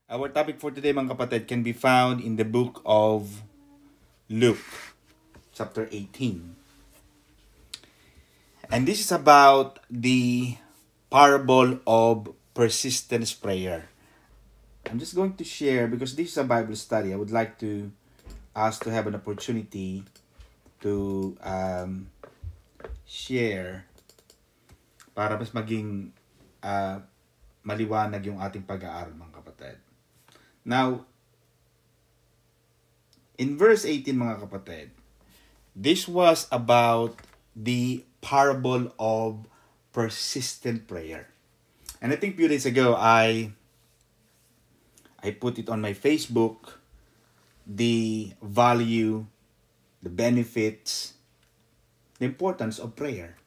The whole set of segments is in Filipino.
Our topic for today, mga kapatid, can be found in the book of Luke, chapter 18. And this is about the parable of persistence prayer. I'm just going to share, because this is a Bible study, I would like to us to have an opportunity to share para mas maging maliwanag yung ating pag-aaral, mga kapatid. Now, in verse 18, mga kapatid, this was about the parable of persistent prayer. And I think few days ago, I put it on my Facebook, the value, the benefits, the importance of prayer.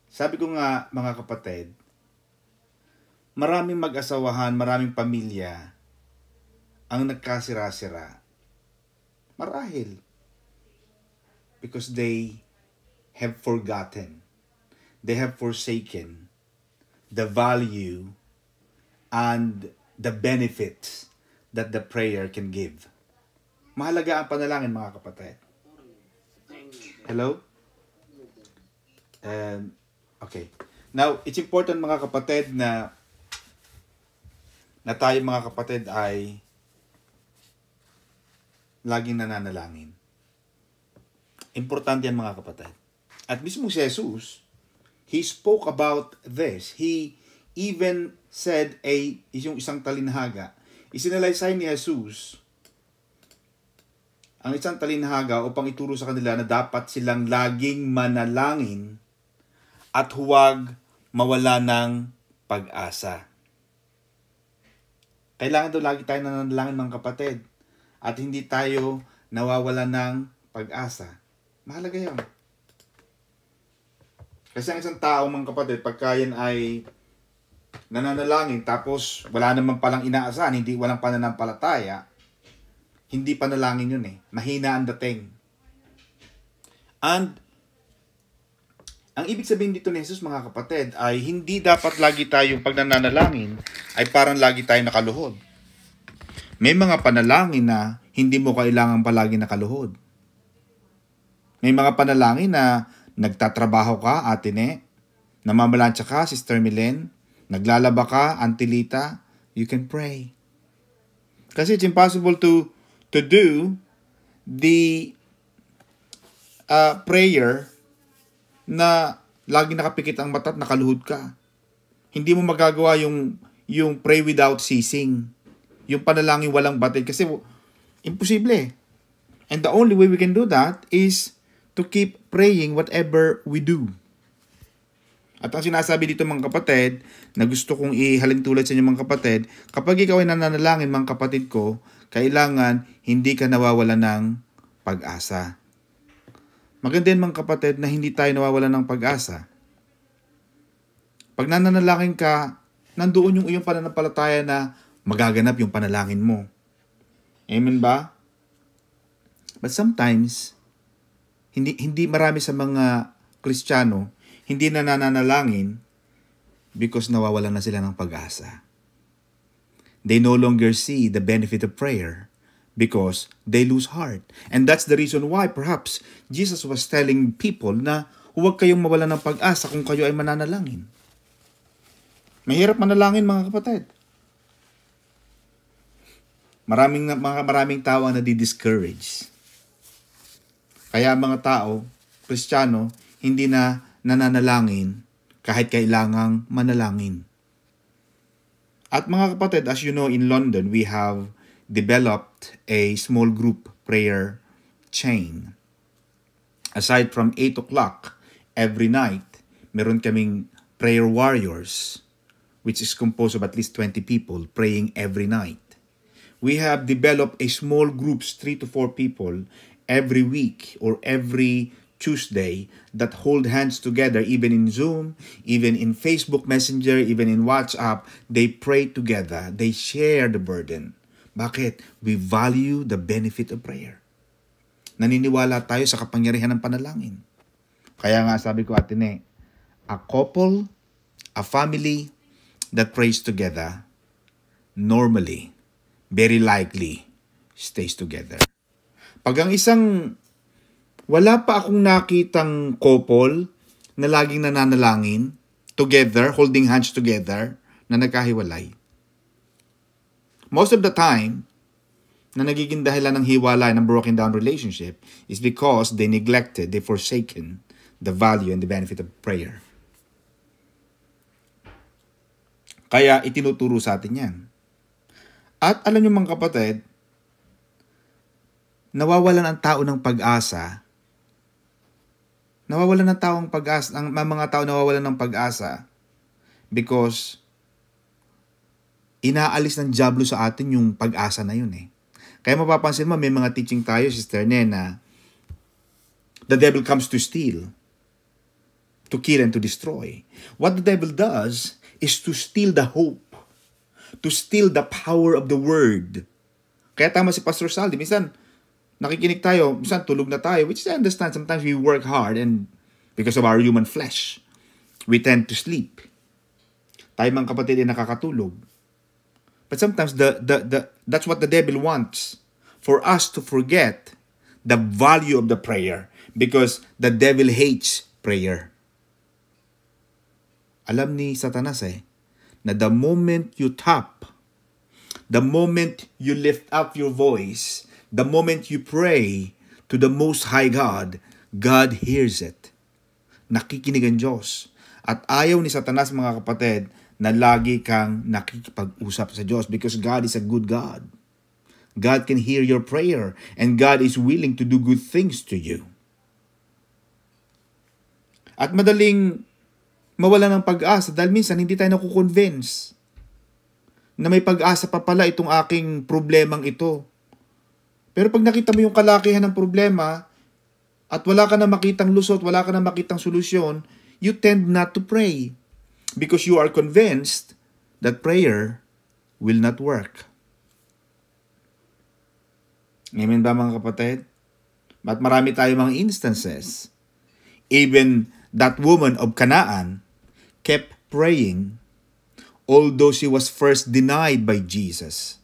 Sabi ko nga, mga kapatid, maraming mag-asawahan, maraming pamilya ang nagkasira-sira. Marahil. Because they have forgotten. They have forsaken the value and the benefits that the prayer can give. Mahalaga ang panalangin, mga kapatid. Hello? Okay. Now, it's important, mga kapatid, na tayo, mga kapatid, ay laging nananalangin. Importante yan, mga kapatid. At mismo si Jesus, he spoke about this. He even said yung isang talinhaga. Isinalaysay ni Jesus ang isang talinhaga upang ituro sa kanila na dapat silang laging manalangin at huwag mawala ng pag-asa. Kailangan daw lagi tayo nananalangin, mga kapatid, at hindi tayo nawawala ng pag-asa. Mahalaga yun. Kasi ang isang tao, mga kapatid, pagka yan ay nananalangin tapos wala naman palang inaasahan, walang pananampalataya, hindi panalangin yun eh. Mahina ang dating. And ang ibig sabihin dito ni Jesus, mga kapatid, ay hindi dapat lagi tayong pag nananalangin ay parang lagi tayo nakaluhod. May mga panalangin na hindi mo kailangan palagi nakaluhod. May mga panalangin na nagtatrabaho ka, Ate Ne, namamalansya ka, Sister Milen, naglalaba ka, Auntie Lita, you can pray. Kasi it's impossible to do the prayer na lagi nakapikit ang mata at nakaluhod ka. Hindi mo magagawa yung pray without ceasing. Yung panalangin walang batid. Kasi imposible. And the only way we can do that is to keep praying whatever we do. At ang sinasabi dito, mga kapatid, na gusto kong ihalin tulad sa inyo, mga kapatid, kapag ikaw ay nananalangin, mga kapatid ko, kailangan hindi ka nawawala ng pag-asa. Maganda yan, mga kapatid, na hindi tayo nawawalan ng pag-asa. Pag nananalangin ka, nandoon yung iyong pananampalataya na magaganap yung panalangin mo. Amen ba? But sometimes, hindi marami sa mga Kristiyano, hindi na nananalangin because nawawalan na sila ng pag-asa. They no longer see the benefit of prayer because they lose heart. And that's the reason why perhaps Jesus was telling people na huwag kayong mawalan ng pag-asa kung kayo ay mananalangin. Mahirap manalangin, mga kapatid. Maraming tao ang nadi-discourage. Kaya mga tao, Kristiyano, hindi na nananalangin kahit kailangang manalangin. At mga kapatid, as you know, in London, we have developed a small group prayer chain. Aside from 8 o'clock every night, meron kaming prayer warriors, which is composed of at least 20 people praying every night. We have developed a small groups, 3 to 4 people, every week or every Tuesday that hold hands together, even in Zoom, even in Facebook Messenger, even in WhatsApp. They pray together. They share the burden. Bakit? We value the benefit of prayer. Naniniwala tayo sa kapangyarihan ng panalangin. Kaya nga sabi ko, Ate Ne, a couple, a family that prays together normally, very likely, stays together. Pag ang isang, wala pa akong nakitang couple na laging nananalangin, together, holding hands together, na nagkahiwalay. Most of the time, na nagiging dahilan ng hiwalay, ng broken down relationship, is because they neglected, they forsaken the value and the benefit of prayer. Kaya itinuturo sa atin yan. At alam niyo mga kapatid, nawawalan ang tao ng pag-asa. Nawawalan ng taong pag-asa, ang mga tao nawawalan ng pag-asa because inaalis ng diablo sa atin yung pag-asa na yun eh. Kaya mapapansin mo, may mga teaching tayo, Sister Ne, na the devil comes to steal, to kill and to destroy. What the devil does is to steal the hope, to steal the power of the word. Kaya tama si Pastor Saldi, minsan nakikinig tayo, minsan tulog na tayo, which I understand, sometimes we work hard and because of our human flesh, we tend to sleep. Tayo mga kapatid ay nakakatulog. But sometimes that's what the devil wants, for us to forget the value of the prayer because the devil hates prayer. Alam ni Satanas na the moment you tap, the moment you lift up your voice, the moment you pray to the Most High God, God hears it. Nakikinig ang Diyos. At ayaw ni Satanas, mga kapatid, na lagi kang nakikipag-usap sa Diyos because God is a good God. God can hear your prayer and God is willing to do good things to you. At madaling mawala ng pag-asa dahil minsan hindi tayo nakukonvince na may pag-asa pa pala itong aking problemang ito. Pero pag nakita mo yung kalakihan ng problema at wala ka na makitang lusot, wala ka na makitang solusyon, you tend not to pray because you are convinced that prayer will not work. Amen ba mga kapatid? At marami tayo mga instances. Even that woman of Canaan kept praying although she was first denied by Jesus.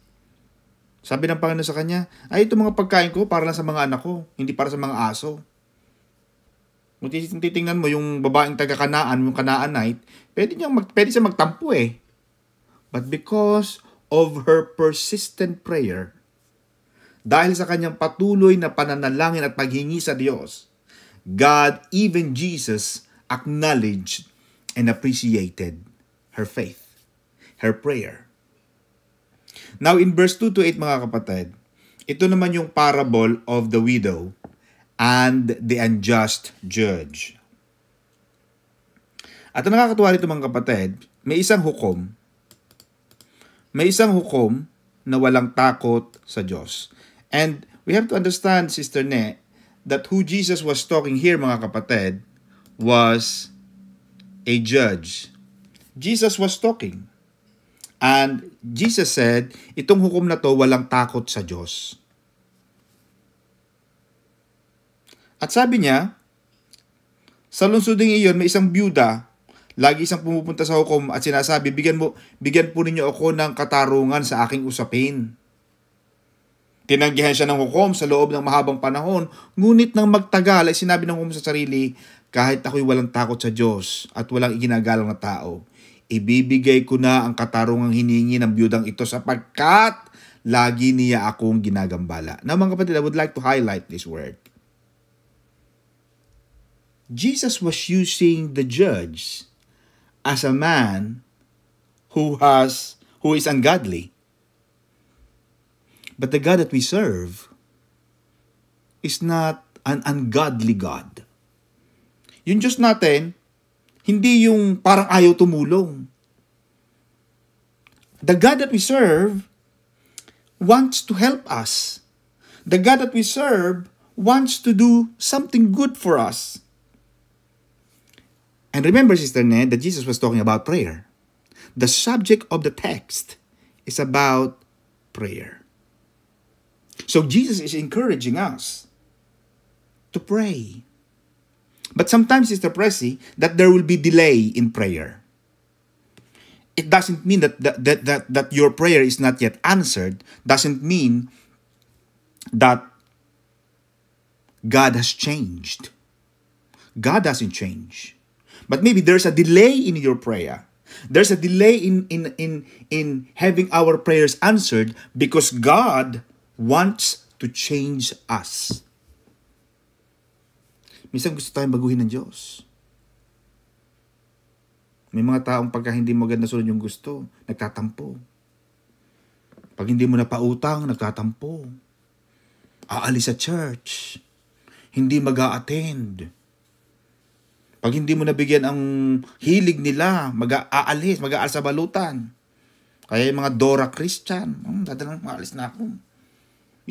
Sabi ng Panginoon sa kanya, ay ito mga pagkain ko para lang sa mga anak ko, hindi para sa mga aso. Kung titingnan mo yung babaeng taga-Kanaan, yung Canaanite, pwede siya magtampo eh. But because of her persistent prayer, dahil sa kanyang patuloy na pananalangin at paghingi sa Diyos, God, even Jesus, acknowledged and appreciated her faith, her prayer. Now, in verse 2 to 8, mga kapatid, ito naman yung parable of the widow and the unjust judge. At ang nakakatuwa rito, mga kapatid, may isang hukom na walang takot sa Diyos. And we have to understand, Sister Ne, that who Jesus was talking here, mga kapatid, was a judge. Jesus was talking. And Jesus said, itong hukom na to, walang takot sa Diyos. At sabi niya, sa lungsoding iyon, may isang byuda, lagi isang pumupunta sa hukom at sinasabi, bigyan po ninyo ako ng katarungan sa aking usapin. Tinanggihan siya ng hukom sa loob ng mahabang panahon, ngunit nang magtagal ay sinabi ng hukom sa sarili, kahit ako'y walang takot sa Diyos at walang iginagalang na tao, ibibigay ko na ang katarungang hiningi ng byudang ito sapagkat lagi niya akong ginagambala. Now mga kapatid, I would like to highlight this word. Jesus was using the judge as a man who is ungodly. But the God that we serve is not an ungodly God. Yung Diyos natin, hindi yung parang ayaw tumulong. The God that we serve wants to help us. The God that we serve wants to do something good for us. And remember, Sister Ned, that Jesus was talking about prayer. The subject of the text is about prayer. So Jesus is encouraging us to pray. But sometimes, Sister Pressy, that there will be delay in prayer. it doesn't mean that your prayer is not yet answered. Doesn't mean that God has changed. God doesn't change. But maybe there's a delay in your prayer. There's a delay in having our prayers answered because God wants to change us. Minsan gusto tayong baguhin ng Diyos. May mga taong pagka hindi mo agad nasunod yung gusto, nagtatampo. Pag hindi mo napautang, nagtatampo. Aalis sa church. Hindi mag-a-attend. Pag hindi mo nabigyan ang hilig nila, aalis sa balutan. Kaya yung mga Dora Christian, dadalang maalis na ako.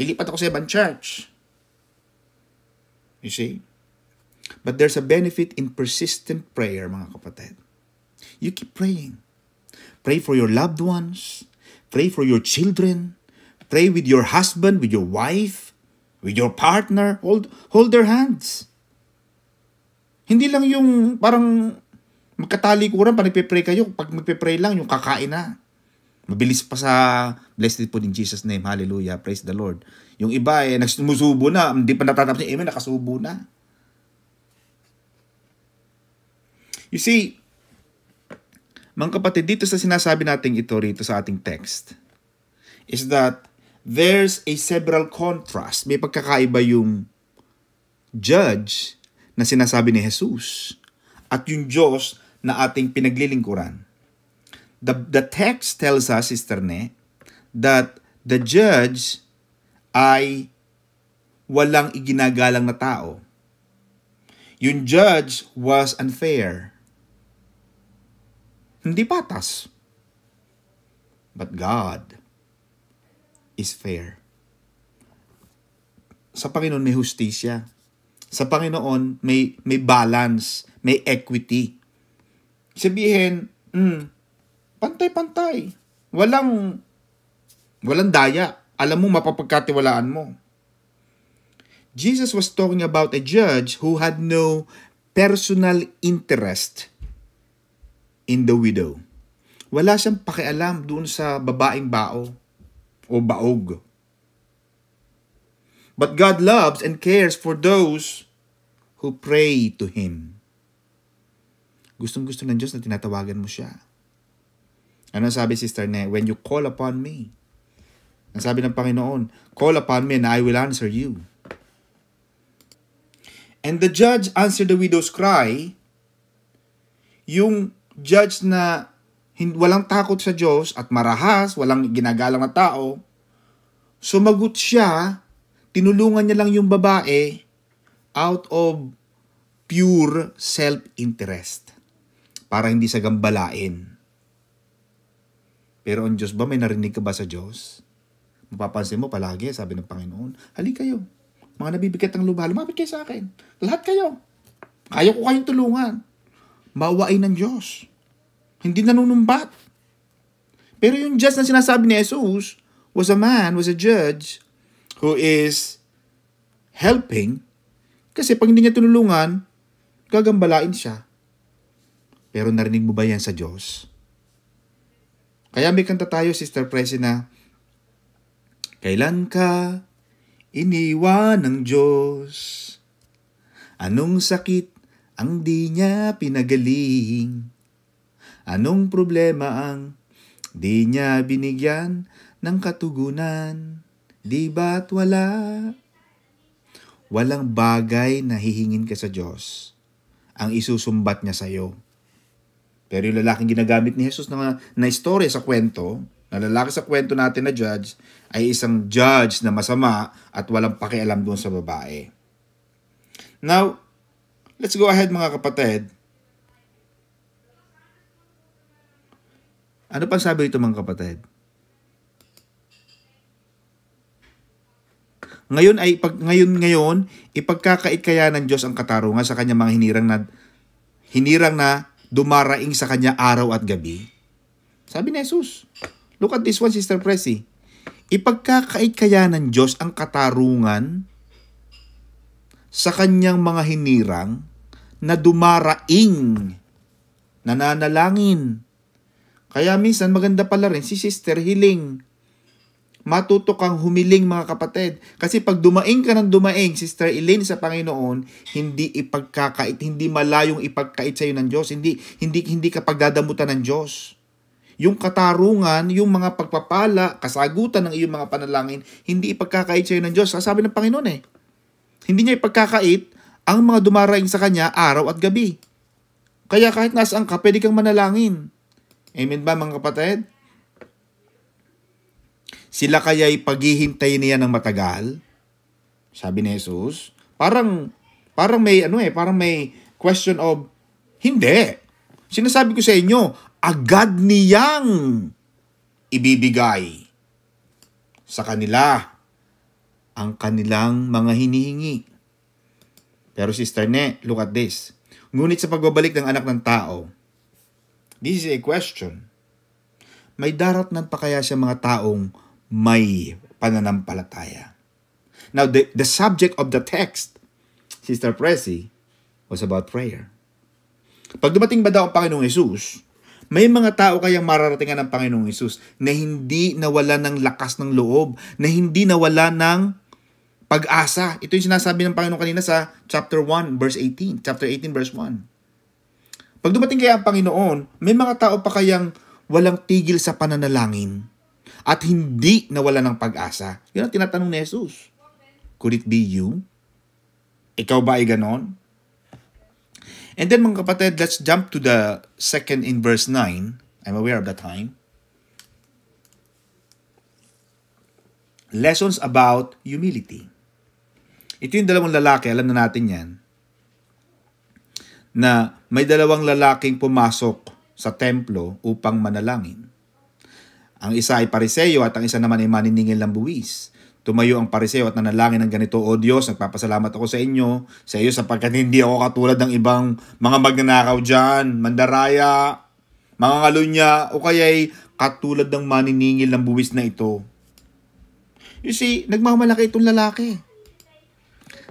Lilipat ako sa ibang church. You see? But there's a benefit in persistent prayer, mga kapatid. You keep praying. Pray for your loved ones. Pray for your children. Pray with your husband, with your wife, with your partner. Hold their hands. Hindi lang yung parang magkatalikuran pag nagpe-pray kayo. Pag magpe-pray lang, yung kakain na. Mabilis pa sa blessed po in Jesus' name. Hallelujah. Praise the Lord. Yung iba nagsusubo na. Hindi pa natatapos niya. Amen, nakasubo na. You see, mga kapatid, dito sa sinasabi natin ito rito sa ating text is that there's a several contrast. May pagkakaiba yung judge na sinasabi ni Jesus at yung Diyos na ating pinaglilingkuran. The text tells us, Sister Ne, that the judge ay walang iginagalang na tao. Yung judge was unfair. Hindi patas. But God is fair. Sa Panginoon may hustisya. Sa Panginoon may balance, may equity. Sabihin, pantay-pantay. Walang daya. Alam mo, mapapagkatiwalaan mo. Jesus was talking about a judge who had no personal interest in the widow. Wala siyang pakialam doon sa babaeng bao o baog. But God loves and cares for those who pray to Him. Gustong-gusto ng Diyos na tinatawagan mo siya. Ano sabi, Sister Ne? When you call upon me. Ang sabi ng Panginoon, call upon me and I will answer you. And the judge answered the widow's cry. Yung judge na walang takot sa Diyos at marahas, walang ginagalang na tao, sumagot siya, tinulungan niya lang yung babae out of pure self-interest para hindi sa gambalain. Pero ang Diyos ba, may narinig ka ba sa Diyos? Mapapansin mo palagi, sabi ng Panginoon, hali kayo, mga nabibigat ng lupa, lumapit kayo sa akin. Lahat kayo. Kaya ko kayong tulungan. Mawain ng Diyos. Hindi nanunumbat. Pero yung judge na sinasabi ni Jesus was a judge who is helping kasi pag hindi niya tinulungan, gagambalain siya. Pero narinig mo ba yan sa Diyos? Kaya may kanta tayo, Sister Presi, na kailan ka iniwan ng Diyos? Anong sakit ang di niya pinagaling? Anong problema ang di niya binigyan ng katugunan? Di ba't walang bagay na hihingin ka sa Diyos ang isusumbat niya sa'yo. Pero yung lalaking ginagamit ni Jesus na istorya sa kwento, na lalaki sa kwento natin na judge, ay isang judge na masama at walang pakialam doon sa babae. Now, let's go ahead mga kapatid. Ano pa sabi ito mga kapatid? Ngayon, ipagkakait kaya ng Diyos ang katarungan sa kanya mga hinirang na dumaraing sa kanya araw at gabi. Sabi ni Jesus, look at this one, Sister Presi. Ipagkakait kaya ng Diyos ang katarungan sa kanyang mga hinirang na dumaraing, nananalangin, Kaya minsan maganda pala rin si Sister Hiling. Matuto kang humiling mga kapatid. Kasi pag dumaing ka ng dumaing, Sister Elaine, sa Panginoon, hindi ipagkakait, hindi malayong ipagkait sa iyo ng Diyos. Hindi ka pagdadamutan ng Diyos. Yung katarungan, yung mga pagpapala, kasagutan ng iyong mga panalangin, hindi ipagkakait sa iyo ng Diyos. Sabi ng Panginoon Hindi niya ipagkakait ang mga dumaraing sa Kanya araw at gabi. Kaya kahit nasaan ka, pwede kang manalangin. Amen ba mga kapatid? Sila kaya'y paghihintayin niya ng matagal? Sabi ni Jesus. Parang may question of, hindi. Sinasabi ko sa inyo, agad niyang ibibigay sa kanila ang kanilang mga hinihingi. Pero Sister Ne, look at this. Ngunit sa pagbabalik ng anak ng tao, this is a question. May daratnan pa kaya siya mga taong may pananampalataya? Now, the subject of the text, Sister Pressy, was about prayer. Pag dumating ba daw ang Panginoong Hesus, may mga tao kayang mararatingan ng Panginoong Hesus na hindi nawala ng lakas ng loob, na hindi nawala ng pag-asa. Ito yung sinasabi ng Panginoon kanina sa chapter 1, verse 18. Chapter 18, verse 1. Pag dumating kaya ang Panginoon, may mga tao pa kayang walang tigil sa pananalangin at hindi nawala ng pag-asa. Yun ang tinatanong ni Jesus. Could it be you? Ikaw ba ay ganon? And then mga kapatid, let's jump to the second in verse 9. I'm aware of the time. Lessons about humility. Ito yung dalawang lalaki, alam na natin yan, na may dalawang lalaking pumasok sa templo upang manalangin. Ang isa ay Pariseo at ang isa naman ay maniningil ng buwis. Tumayo ang Pariseo at nanalangin ng ganito, O Diyos, nagpapasalamat ako sa iyo sapagkat hindi ako katulad ng ibang mga magnanakaw dyan, mandaraya, mga ngalunya, o kaya'y katulad ng maniningil ng buwis na ito. You see, nagmamalaki itong lalaki.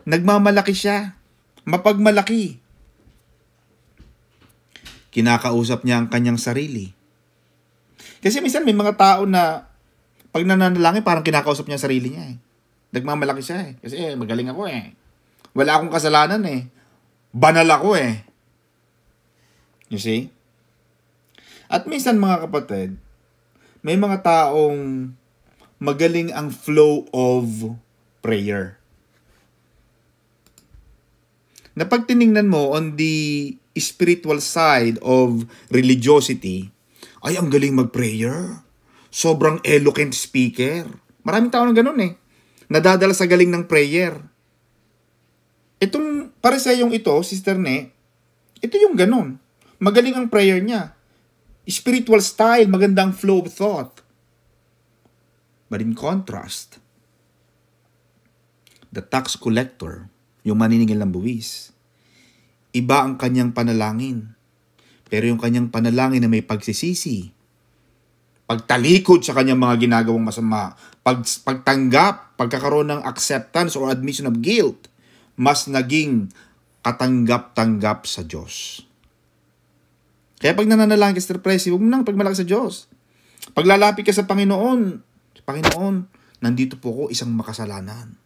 Nagmamalaki siya. Mapagmalaki. Kinakausap niya ang kanyang sarili. Kasi minsan may mga tao na pag nananalangin, parang kinakausap niya ang sarili niya Nagmamalaki siya Kasi magaling ako Wala akong kasalanan Banal ako You see? At minsan mga kapatid, may mga taong magaling ang flow of prayer. Na pag tiningnan mo on the spiritual side of religiosity, ay, ang galing mag-prayer. Sobrang eloquent speaker. Maraming tao na ganun Nadadala sa galing ng prayer. Itong Pariseyong ito, Sister Ne, ito yung ganun. Magaling ang prayer niya. Spiritual style, magandang flow of thought. But in contrast, the tax collector, yung maniningil ng buwis, iba ang kanyang panalangin. Pero yung kanyang panalangin na may pagsisisi, pagtalikod sa kanyang mga ginagawang masama, pagtanggap, pagkakaroon ng acceptance or admission of guilt, mas naging katanggap-tanggap sa Diyos. Kaya pag nananalangin ka, Sister Pressy, huwag mo nang pagmalaki sa Diyos. Paglalapit ka sa Panginoon, nandito po ako isang makasalanan.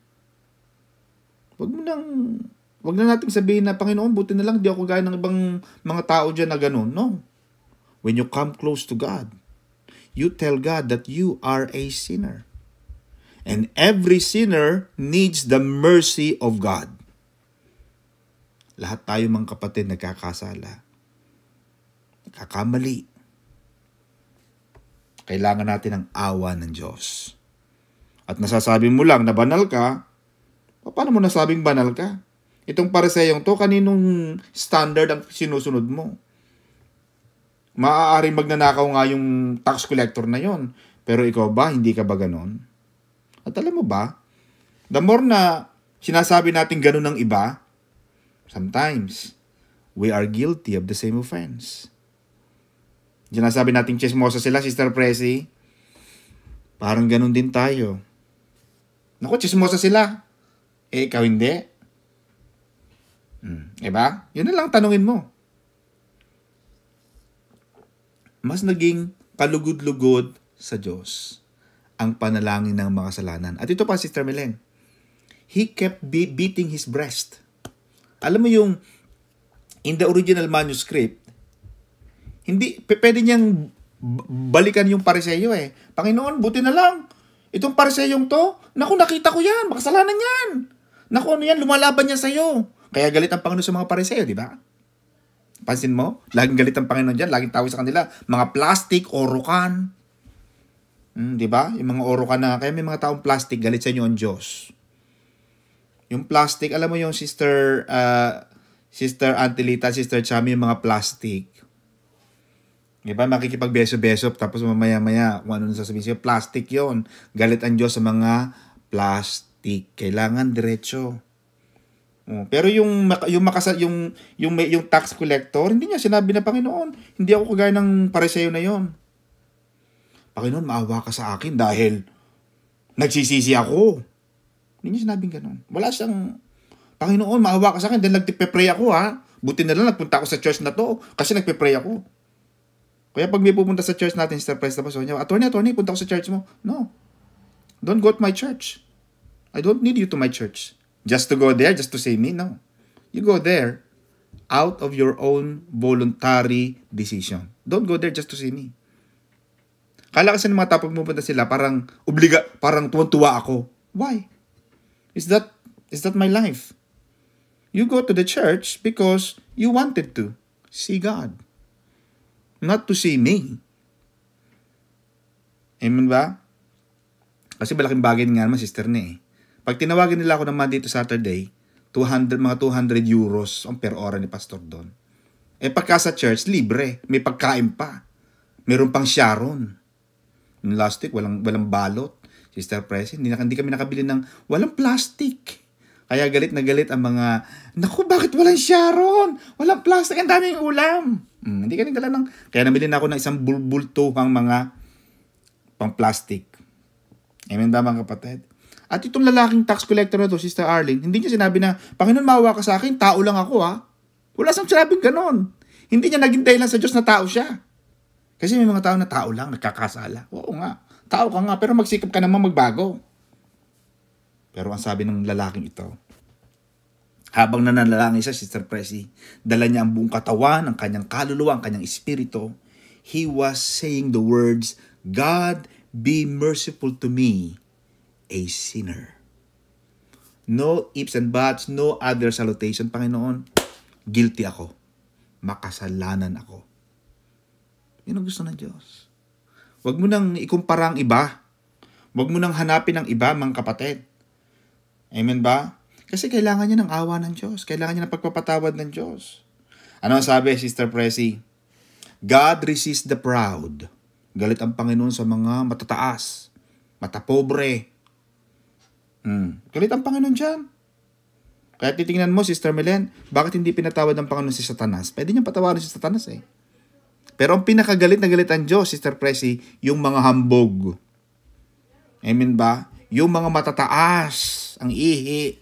Wag na nating sabihin na, Panginoon, buti na lang di ako gaya ng ibang mga tao dyan na ganun. No. When you come close to God, you tell God that you are a sinner. And every sinner needs the mercy of God. Lahat tayo mga kapatid nagkakasala. Nagkakamali. Kailangan natin ang awa ng Diyos. At nasasabi mo lang na banal ka, paano mo nasabing banal ka? Itong Pariseyong to, kaninong standard ang sinusunod mo? Maaaring magnanakaw nga yung tax collector na yon. Pero ikaw ba, hindi ka ba ganon? At alam mo ba, the more na sinasabi natin ganon ng iba, sometimes, we are guilty of the same offense. Sinasabi natin chismosa sila, Sister Pressy, parang ganon din tayo. Naku, chismosa sila. Ikaw hindi. Diba? Yun na lang tanungin mo. Mas naging kalugod-lugod sa Diyos ang panalangin ng mga kasalanan. At ito pa, Sister Melen, he kept beating his breast. Alam mo yung, in the original manuscript, hindi, pwede niyang balikan yung Pariseyo eh. Panginoon, buti na lang. Itong Pariseyong to, naku, nakita ko yan, makasalanan yan. Naku, ano yan, lumalaban niya sa'yo. Kaya galit ang Panginoon sa mga Pariseyo, di ba? Pansin mo? Laging galit ang Panginoon dyan. Laging tawag sa kanila. Mga plastic, orokan. Di ba? Yung mga orokan na, kaya may mga taong plastic, galit sa inyo ang Diyos. Yung plastic, alam mo yung Sister Antilita, Sister Chami, yung mga plastic. Di ba? Makikipagbeso-beso, tapos mamaya-maya, kung ano sasabihin siya, plastic yon. Galit ang Diyos sa mga plastic. Kailangan diretso. Pero yung tax collector, hindi niya sinabi na, Panginoon, hindi ako kagaya ng Pariseo na yon. Panginoon, maawa ka sa akin dahil nagsisisi ako. Hindi niya sinabing ganun. Wala siyang, Panginoon, maawa ka sa akin dahil nagpe-pray ako ha. Buti na lang nagpunta ako sa church na to kasi nagpe-pray ako. Kaya pag may pupunta sa church natin, Sister Price, tapos niya, attorney, punta ako sa church mo. No. Don't go to my church. I don't need you to my church. Just to go there, just to say me, no. You go there out of your own voluntary decision. Don't go there just to see me. Kala kasi ng mga tao pag pupunta sila, parang tuwan-tuwa ako. Why? Is that my life? You go to the church because you wanted to see God. Not to see me. Amen ba? Kasi malaking bagay nga naman, sister ni Pag tinawagan nila ako ng Monday to Saturday, mga 200 euros ang per oras ni pastor doon. Pagka sa church, libre. May pagkain pa. Meron pang Sharon. Yung last week, walang balot. Sister Presi, hindi kami nakabili ng walang plastic. Kaya galit na galit ang mga, naku, bakit walang Sharon? Walang plastic, ang daming ulam. Hindi ka nagdala ng, kaya nabili na ako ng isang bultuhang mga pang plastic. Amen ba mga kapatid? At itong lalaking tax collector na to, Sister Arlene, hindi niya sinabi na, Panginoon, maawa ka sa akin, tao lang ako ha. Wala siyang sinabing ganon. Hindi niya naging dahilan sa Diyos na tao siya. Kasi may mga tao na tao lang, nagkakasala. Oo nga, tao ka nga, pero magsikap ka naman magbago. Pero ang sabi ng lalaking ito, habang nananalangin siya, Sister Presi, dala niya ang buong katawan, ang kanyang kaluluwa, ang kanyang espiritu, he was saying the words, God, be merciful to me, a sinner. No ifs and buts, no other salutation, Panginoon. Guilty ako. Makasalanan ako. Yun ang gusto ng Diyos. Huwag mo nang ikumpara ang iba. Huwag mo nang hanapin ang iba, mga kapatid. Amen ba? Kasi kailangan niya ng awa ng Diyos. Kailangan niya ng pagpapatawad ng Diyos. Ano ang sabi, Sister Presi? God resists the proud. Galit ang Panginoon sa mga matataas, matapobre. Galit ang Panginoon dyan. Kaya titingnan mo, Sister Melen, bakit hindi pinatawad ng Panginoon si Satanas? Pwede niyang patawarin si Satanas eh. Pero ang pinakagalit na galit ang Diyos, Sister Presi, yung mga hambog. Amen ba? Yung mga matataas, ang ihi.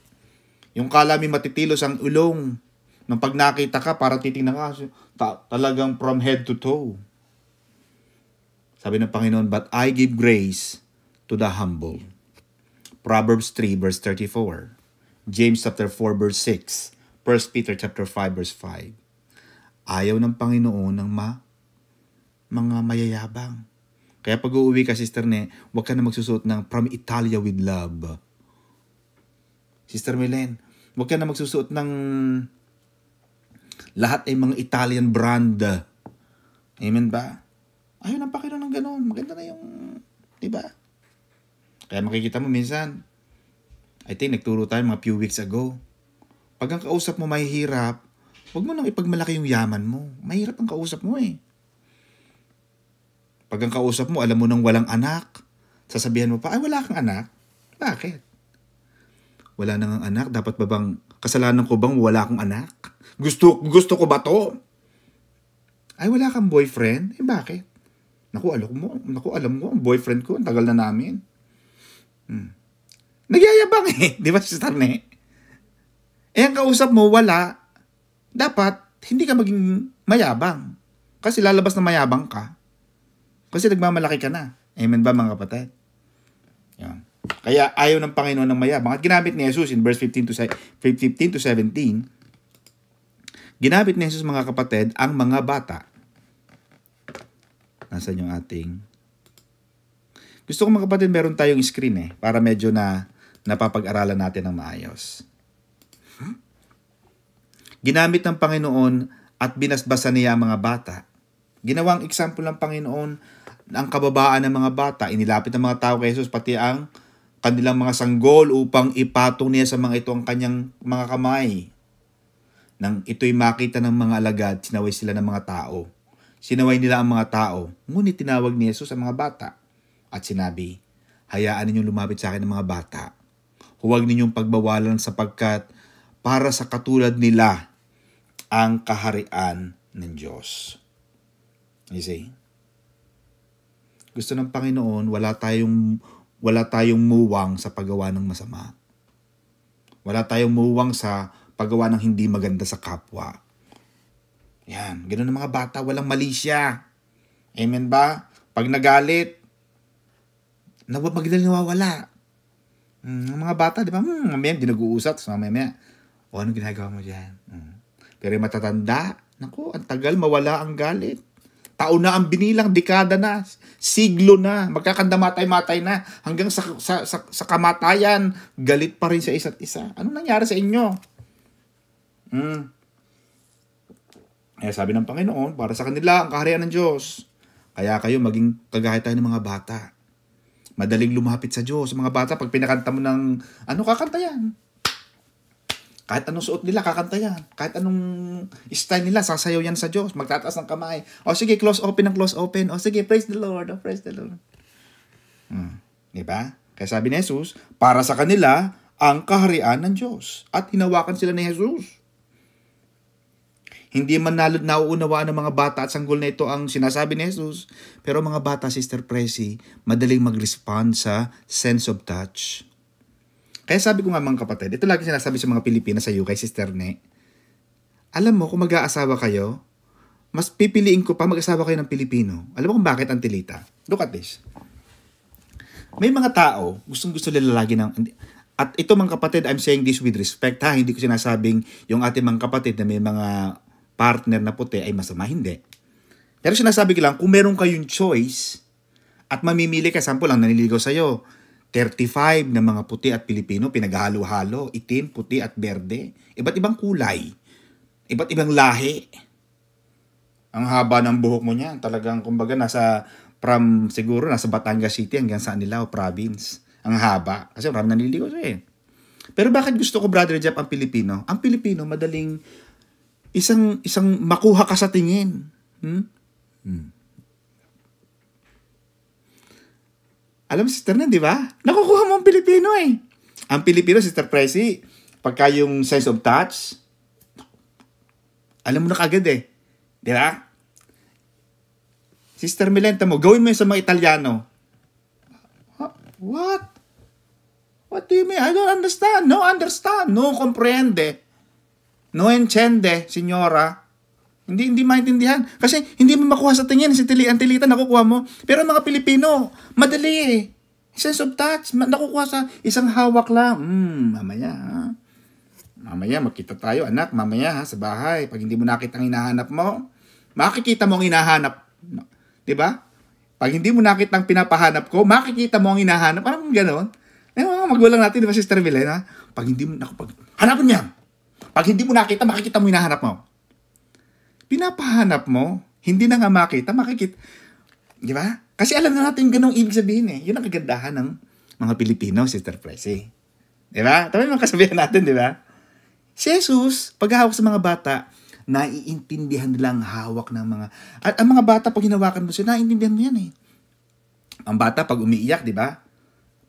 Yung kalami matitilos ang ulong. Nang pag nakita ka, parang titingnan ka, talagang from head to toe. Sabi ng Panginoon, but I give grace to the humble. Proverbs 3 verse 34. James chapter 4 verse 6. 1 Peter chapter 5 verse 5. Ayaw ng Panginoon ng mga mayayabang. Kaya pag uuwi ka, Sister Ne, huwag ka na magsusuot ng From Italia with Love. Sister Melen, huwag ka na magsusuot ng lahat ay mga Italian brand. Amen ba? Ayaw ng Panginoon ng gano'n. Maganda na yung, diba? Kaya makikita mo minsan, I think nagturo tayo mga few weeks ago. Pag ang kausap mo mahihirap, huwag mo nang ipagmalaki yung yaman mo. Mahirap ang kausap mo eh. Pag ang kausap mo, alam mo nang walang anak, sasabihan mo pa, ay wala kang anak? Bakit? Wala nang anak? Dapat ba bang, kasalanan ko bang wala akong anak? Gusto ko ba to? Ay wala kang boyfriend? Eh bakit? Naku, alam mo, ang boyfriend ko, ang tagal na namin. Nagyayabang eh. Di ba, Sister Ne? Ang kausap mo, wala. Dapat, hindi ka maging mayabang. Kasi lalabas na mayabang ka. Kasi nagmamalaki ka na. Amen ba mga kapatid? Yan. Kaya ayaw ng Panginoon ng mayabang. At ginamit ni Jesus in verse 15 to 17, ginamit ni Jesus mga kapatid ang mga bata. Nasaan yung ating... Gusto ko mga kapatid, meron tayong screen para medyo na napapag-aralan natin ng maayos. Ginamit ng Panginoon at binasbasan niya ang mga bata. Ginawang example ng Panginoon ang kababaan ng mga bata. Inilapit ng mga tao kay Jesus pati ang kanilang mga sanggol upang ipatong niya sa mga ito ang kanyang mga kamay. Nang ito'y makita ng mga alagad, sinaway sila ng mga tao. Sinaway nila ang mga tao. Ngunit tinawag ni Jesus ang mga bata at sinabi, hayaan ninyong lumapit sa akin ng mga bata. Huwag ninyong pagbawalan sapagkat para sa katulad nila ang kaharian ng Diyos. You see? Gusto ng Panginoon, wala tayong muwang sa paggawa ng masama. Wala tayong muwang sa paggawa ng hindi maganda sa kapwa. Yan, ganoon ng mga bata, walang mali siya. Amen ba? Pag nagalit, magdaling nawawala. Ang mga bata, di ba? Mamaya, di nag-uusap. So, mamaya, ano ginagawa mo dyan? Pero yung matatanda, naku, ang tagal mawala ang galit. Taon na ang binilang, dekada na, siglo na, magkakandamatay-matay na, hanggang sa kamatayan, galit pa rin sa isa't isa. Ano nangyari sa inyo? Kaya sabi ng Panginoon, para sa kanila ang kaharian ng Diyos. Kaya kayo maging kagaya tayo ng mga bata. Madaling lumapit sa Diyos. Mga bata, pag pinakanta mo ng, kakanta yan. Kahit anong suot nila, kakanta yan. Kahit anong style nila, sasayaw yan sa Diyos. Magtataas ng kamay. O sige, close open. O sige, praise the Lord. Praise the Lord. Diba? Kaya sabi ni Jesus, para sa kanila, ang kaharian ng Diyos. At hinawakan sila ni Jesus. Hindi man nauunawaan ng mga bata at sanggol na ito ang sinasabi ni Jesus. Pero mga bata, Sister Presi, madaling mag-respond sa sense of touch. Kaya sabi ko nga mga kapatid, ito lagi sinasabi sa mga Pilipinas sa UK, Sister Ne. Alam mo, kung mag-aasawa kayo, mas pipiliin ko pa mag-asawa kayo ng Pilipino. Alam mo kung bakit, Antilita? Look at this. May mga tao, gustong-gusto nila lagi ng... At ito mga kapatid, I'm saying this with respect ha. Hindi ko sinasabing yung ating mga kapatid na may mga partner na puti ay masama. Hindi. Pero sinasabi ko lang, kung meron kayong choice at mamimili ka, sample lang naniligaw sa'yo, 35 na mga puti at Pilipino, pinaghalo-halo, itim, puti at berde. Iba't ibang kulay. Iba't ibang lahi. Ang haba ng buhok mo niyan. Talagang, kumbaga, siguro nasa Batangas City hanggang saan nila o province. Ang haba. Kasi marami naniligaw siya Pero bakit gusto ko, Brother Jeff, ang Pilipino? Ang Pilipino, madaling isang makuha ka sa tingin. Alam, Sister na, di ba? Nakukuha mo ang Pilipino Ang Pilipino, Sister Presi, pagka yung sense of touch, alam mo na kagad Di ba? Sister Milenta mo, gawin mo yun sa mga Italiano. What? What do you mean? I don't understand. No understand. No comprende. No entiende, signora. Hindi maintindihan. Kasi hindi mo makuha sa tingin. Si Antilita nakukuha mo. Pero mga Pilipino, madali Sense of touch. Nakukuha sa isang hawak lang. Mamaya Mamaya magkita tayo, anak. Mamaya sa bahay. Pag hindi mo nakita ang hinahanap mo, makikita mo ang hinahanap. Diba? Pag hindi mo nakita ang pinapahanap ko, makikita mo ang hinahanap. Parang gano'n. Mga magulang natin, di ba, Sister Milena? Pag hindi mo, hanapin niya. Pag hindi mo nakita, makikita mo hinahanap mo. Pinapahanap mo, hindi na nga makita. Di ba? Kasi alam na natin ganong ibig sabihin Yun ang kagandahan ng mga Pilipino, Sister Presi. Di ba? Tama yung kasabihan natin, di ba? Si Jesus, paghahawak sa mga bata, naiintindihan nila ang hawak ng mga... At ang mga bata, pag hinawakan mo sila, naiintindihan mo yan Ang bata, pag umiiyak, di ba?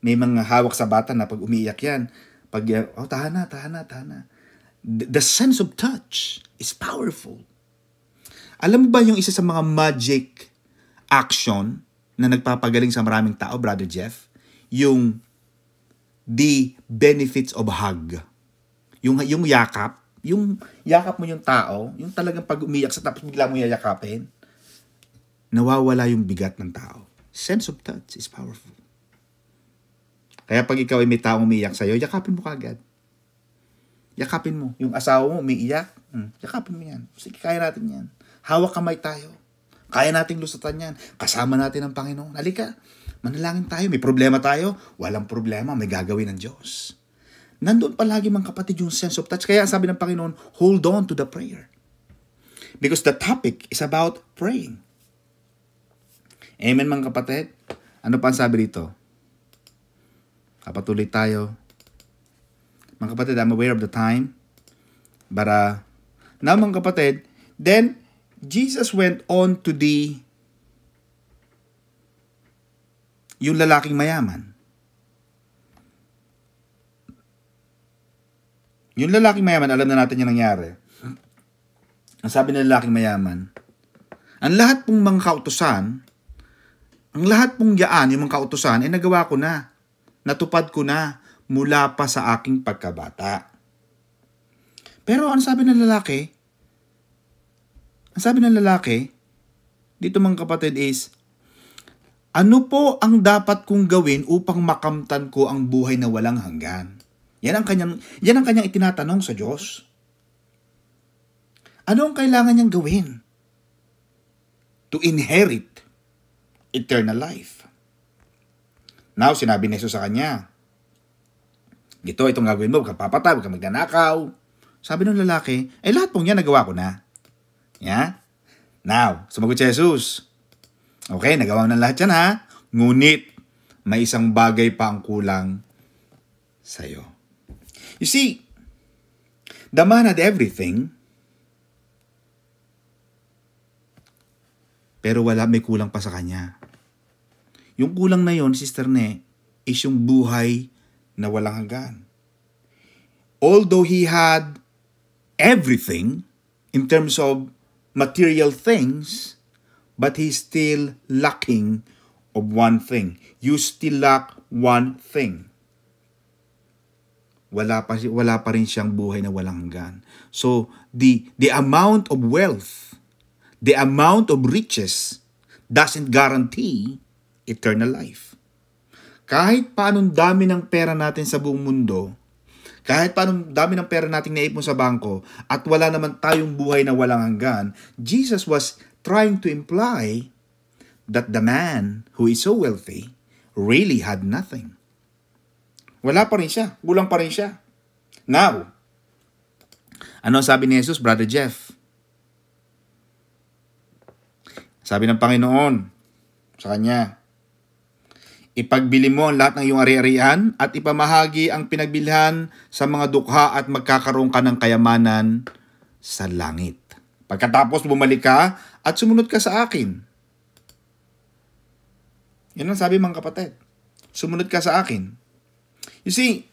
May mga hawak sa bata na pag umiiyak yan. Pag, tahan na. The sense of touch is powerful. Alam mo ba yung isa sa mga magic action na nagpapagaling sa maraming tao, Brother Jeff? Yung the benefits of hug. Yung yakap. Yung yakap mo yung tao, yung talagang pag umiyak sa tapos bigla mo yayakapin. nawawala yung bigat ng tao. Sense of touch is powerful. Kaya pag ikaw ay may taong umiiyak sa'yo, yakapin mo kagad. Yakapin mo. Yung asawa mo umiiyak, yakapin mo yan. Sige, kaya natin yan. Hawak kamay tayo. Kaya nating lusatan yan. Kasama natin ang Panginoon. Halika, manalangin tayo. May problema tayo. Walang problema. May gagawin ng Diyos. Nandun palagi mga kapatid yung sense of touch. Kaya sabi ng Panginoon, hold on to the prayer. Because the topic is about praying. Amen mga kapatid? Ano pa ang sabi dito? Kapatuloy tayo. Mga kapatid, I'm aware of the time. But now mga kapatid, then Jesus went on to yung lalaking mayaman. Yung lalaking mayaman, alam na natin yung nangyari. Ang sabi ng lalaking mayaman, ang lahat pong mga kautusan, ang lahat pong yaan, yung mga kautusan, ay nagawa ko na. Natupad ko na mula pa sa aking pagkabata. Pero ang sabi ng lalaki, dito mga kapatid is, ano po ang dapat kong gawin upang makamtan ko ang buhay na walang hanggan? Yan ang kanyang itinatanong sa Diyos. Ano ang kailangan niyang gawin? To inherit eternal life. Now, sinabi ni Jesus sa kanya, itong gagawin mo, huwag kang papatay, huwag kang magnanakaw. Sabi ng lalaki, lahat pong yan nagawa ko na. Yeah? Now, sumagot si Jesus. Okay, nagawa mo na lahat yan ha. Ngunit, may isang bagay pa ang kulang sa'yo. You see, the man had everything, pero may kulang pa sa kanya. Yung kulang na yon, Sister Ne, is yung buhay na walang hanggan. Although he had everything in terms of material things, but he's still lacking of one thing. You still lack one thing. Wala pa rin siyang buhay na walang hanggan. So, the amount of wealth, the amount of riches doesn't guarantee eternal life. Kahit paanong dami ng pera natin sa buong mundo, kahit paanong dami ng pera nating naipon sa bangko, at wala naman tayong buhay na walang hanggan, Jesus was trying to imply that the man who is so wealthy really had nothing. Wala pa rin siya. Kulang pa rin siya. Now, ano sabi ni Jesus, Brother Jeff? Sabi ng Panginoon sa kanya, ipagbili mo ang lahat ng iyong ari-arian at ipamahagi ang pinagbilhan sa mga dukha at magkakaroon ka ng kayamanan sa langit. Pagkatapos bumalik ka at sumunod ka sa akin. Yan ang sabi mga kapatid. Sumunod ka sa akin. You see,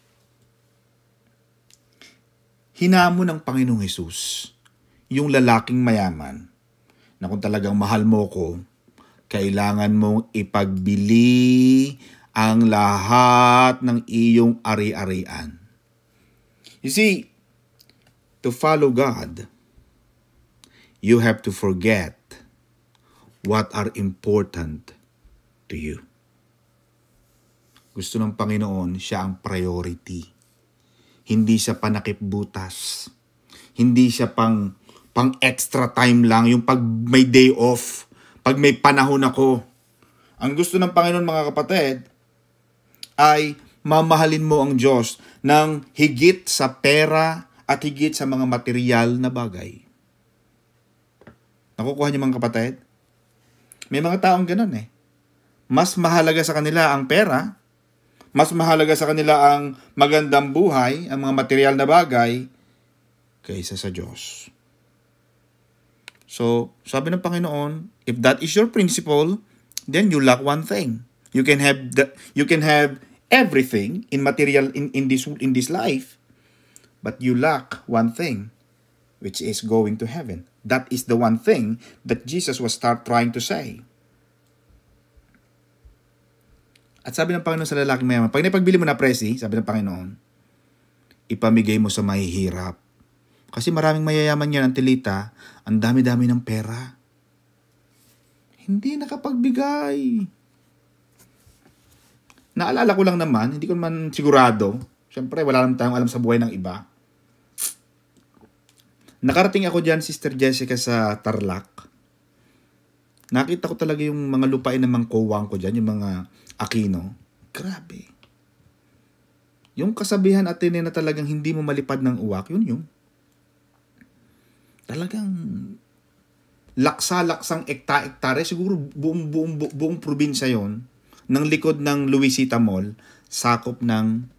hinamon ng Panginoong Hesus yung lalaking mayaman na kung talagang mahal mo ko, kailangan mong ipagbili ang lahat ng iyong ari-arian. You see, to follow God, you have to forget what are important to you. Gusto ng Panginoon, siya ang priority. Hindi siya panakipbutas. Hindi siya pang extra time lang, yung pag may day off, pag may panahon ako. Ang gusto ng Panginoon mga kapatid ay mamahalin mo ang Diyos ng higit sa pera at higit sa mga material na bagay. Nakukuha niyo mga kapatid? May mga taong ganun eh. Mas mahalaga sa kanila ang pera, mas mahalaga sa kanila ang magandang buhay, ang mga material na bagay, kaysa sa Diyos. So, sabi ng Panginoon, if that is your principle, then you lack one thing. You can have everything in material in this life, but you lack one thing, which is going to heaven. That is the one thing that Jesus was trying to say. At sabi ng Panginoon sa lalaking mayaman, pag napagbili mo na presi, sabi ng Panginoon, ipamigay mo sa mahihirap. Kasi maraming mayayaman yan, Antilita, ang dami-dami ng pera. Hindi nakapagbigay. Naalala ko lang naman, hindi ko naman sigurado. Siyempre, wala naman tayong alam sa buhay ng iba. Nakarating ako dyan, Sister Jessica, sa Tarlac. Nakita ko talaga yung mga lupain ng mga kowang ko dyan, yung mga Aquino. Grabe. Yung kasabihan at na talagang hindi mo malipad ng uwak, yun. Talagang laksa-laksang ekta-ektare, siguro buong probinsya yon, ng likod ng Luisita Mall, sakop ng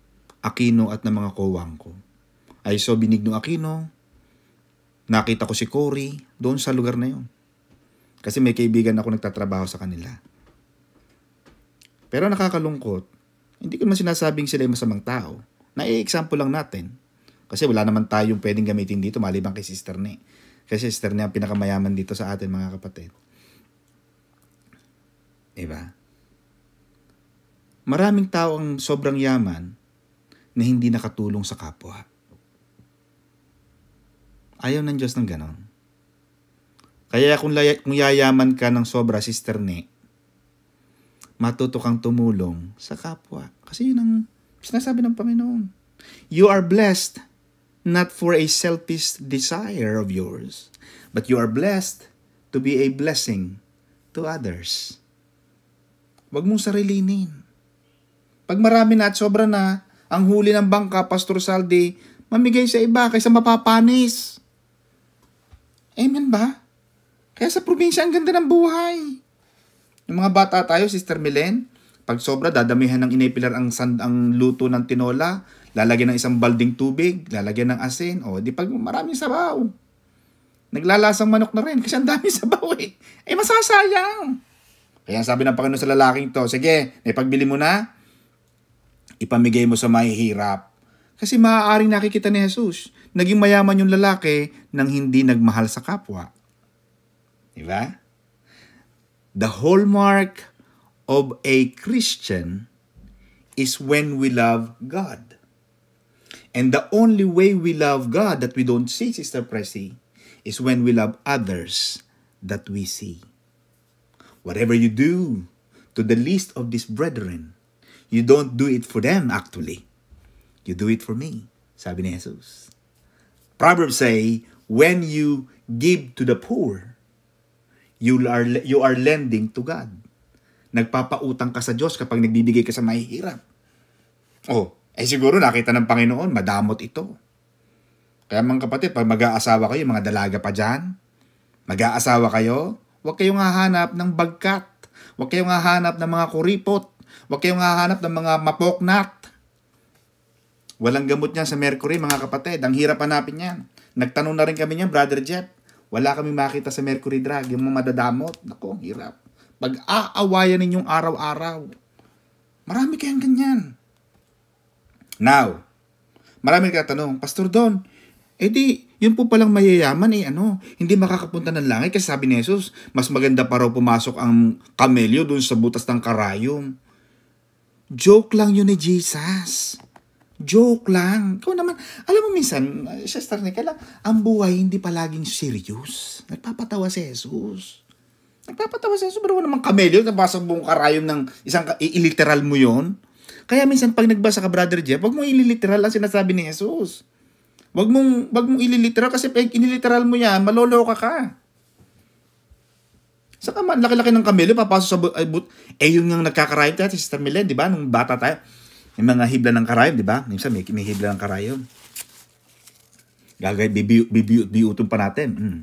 Aquino at ng mga kowang ko. I saw Benigno Aquino, nakita ko si Cory doon sa lugar na yon. Kasi may kaibigan ako nagtatrabaho sa kanila. Pero nakakalungkot, hindi ko naman sinasabing sila ay masamang tao. Na-example lang natin. Kasi wala naman tayong pwedeng gamitin dito maliban kay Sister Ne. Kasi Sister Ne ang pinakamayaman dito sa atin, mga kapatid. Diba? Maraming tao ang sobrang yaman na hindi nakatulong sa kapwa. Ayaw ng Diyos ng ganon. Kaya kung yayaman ka ng sobra, Sister Ne, matuto kang tumulong sa kapwa. Kasi yun ang sinasabi ng Panginoon. You are blessed not for a selfish desire of yours, but you are blessed to be a blessing to others. Huwag mong sarilinin. Pag marami na at sobra na, ang huli ng bangka, Pastor Saldi, mamigay sa iba kaysa mapapanis. Amen ba? Kaya sa probinsya, ang ganda ng buhay. Yung mga bata tayo, Sister Milen, pag sobra, dadamihan ng inepilar ang luto ng tinola, lalagyan ng isang balding tubig, lalagyan ng asin, di pag maraming sabaw. Naglalasang manok na rin kasi ang daming sabaw eh. Masasayang. Kaya sabi ng Panginoon sa lalaking to, sige, ipagbili mo na, ipamigay mo sa mahihirap. Kasi maaaring nakikita ni Jesus, naging mayaman yung lalaki nang hindi nagmahal sa kapwa. Diba? The hallmark of a Christian is when we love God. And the only way we love God that we don't see, Sister Pressy, is when we love others that we see. Whatever you do to the least of these brethren, you don't do it for them actually. You do it for me, sabi ni Jesus. Proverbs say, when you give to the poor, you are lending to God. Nagpapautang ka sa Diyos kapag nagbibigay ka sa mahihirap. Siguro nakita ng Panginoon, madamot ito. Kaya mga kapatid, pag mag-aasawa kayo, mga dalaga pa dyan, mag-aasawa kayo, huwag kayong hahanap ng bagkat, huwag kayong hahanap ng mga kuripot, huwag kayong hahanap ng mga mapoknat. Walang gamot niyan sa Mercury, mga kapatid. Ang hirap hanapin yan. Nagtanong na rin kami niyan, Brother Jeff. Wala kami makita sa Mercury drug, yung mga madadamot. Naku, hirap. Pag-aawayan ninyong araw-araw. Marami kayang ganyan. Now, marami katanong, Pastor Don, yun po palang mayayaman, hindi makakapunta ng langit kasi sabi ni Jesus, mas maganda pa raw pumasok ang kamelyo dun sa butas ng karayom. Joke lang yun ni Jesus. Joke lang. Ikaw naman, alam mo minsan, Sister Nicola, ang buhay hindi palaging serious. Nagpapatawa si Jesus. Pero naman kamelyo, nabasa buong karayom ng isang, iliteral mo yon. Kaya minsan pag nagbasa ka, Brother Jeff, wag mong ililiteral ang sinasabi ni Jesus. Wag mong ililiteral kasi pag iniliteral mo yan, maloloka ka. Saka laki-laki ng kamelyo, papasok sa yun nga nagkakarayom tayo, Sister Milen, di ba? Nung bata tayo, may mga hibla ng karayom, di ba? Minsan may hibla ng karayom. Bibiyutong pa natin.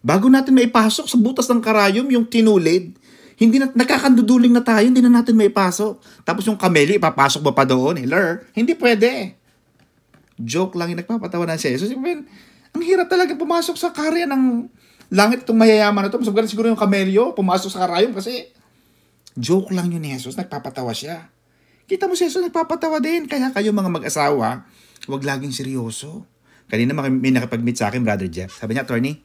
Bago natin maipasok sa butas ng karayom, yung tinulid, hindi na, nakakanduduling na tayo, hindi na natin maipasok. Tapos yung kameli, ipapasok ba pa doon? Hindi pwede. Joke lang yung nagpapatawa na si Jesus. Ang hirap talaga pumasok sa karya ng langit itong mayayaman na ito. Mas maganda siguro yung kamelyo, pumasok sa karayom kasi joke lang yun ni Jesus, nagpapatawa siya. Kita mo si Jesus, nagpapatawa din. Kaya kayo mga mag-asawa, huwag laging seryoso. Kanina may nakapag-meet sa akin, Brother Jeff. Sabi niya, attorney,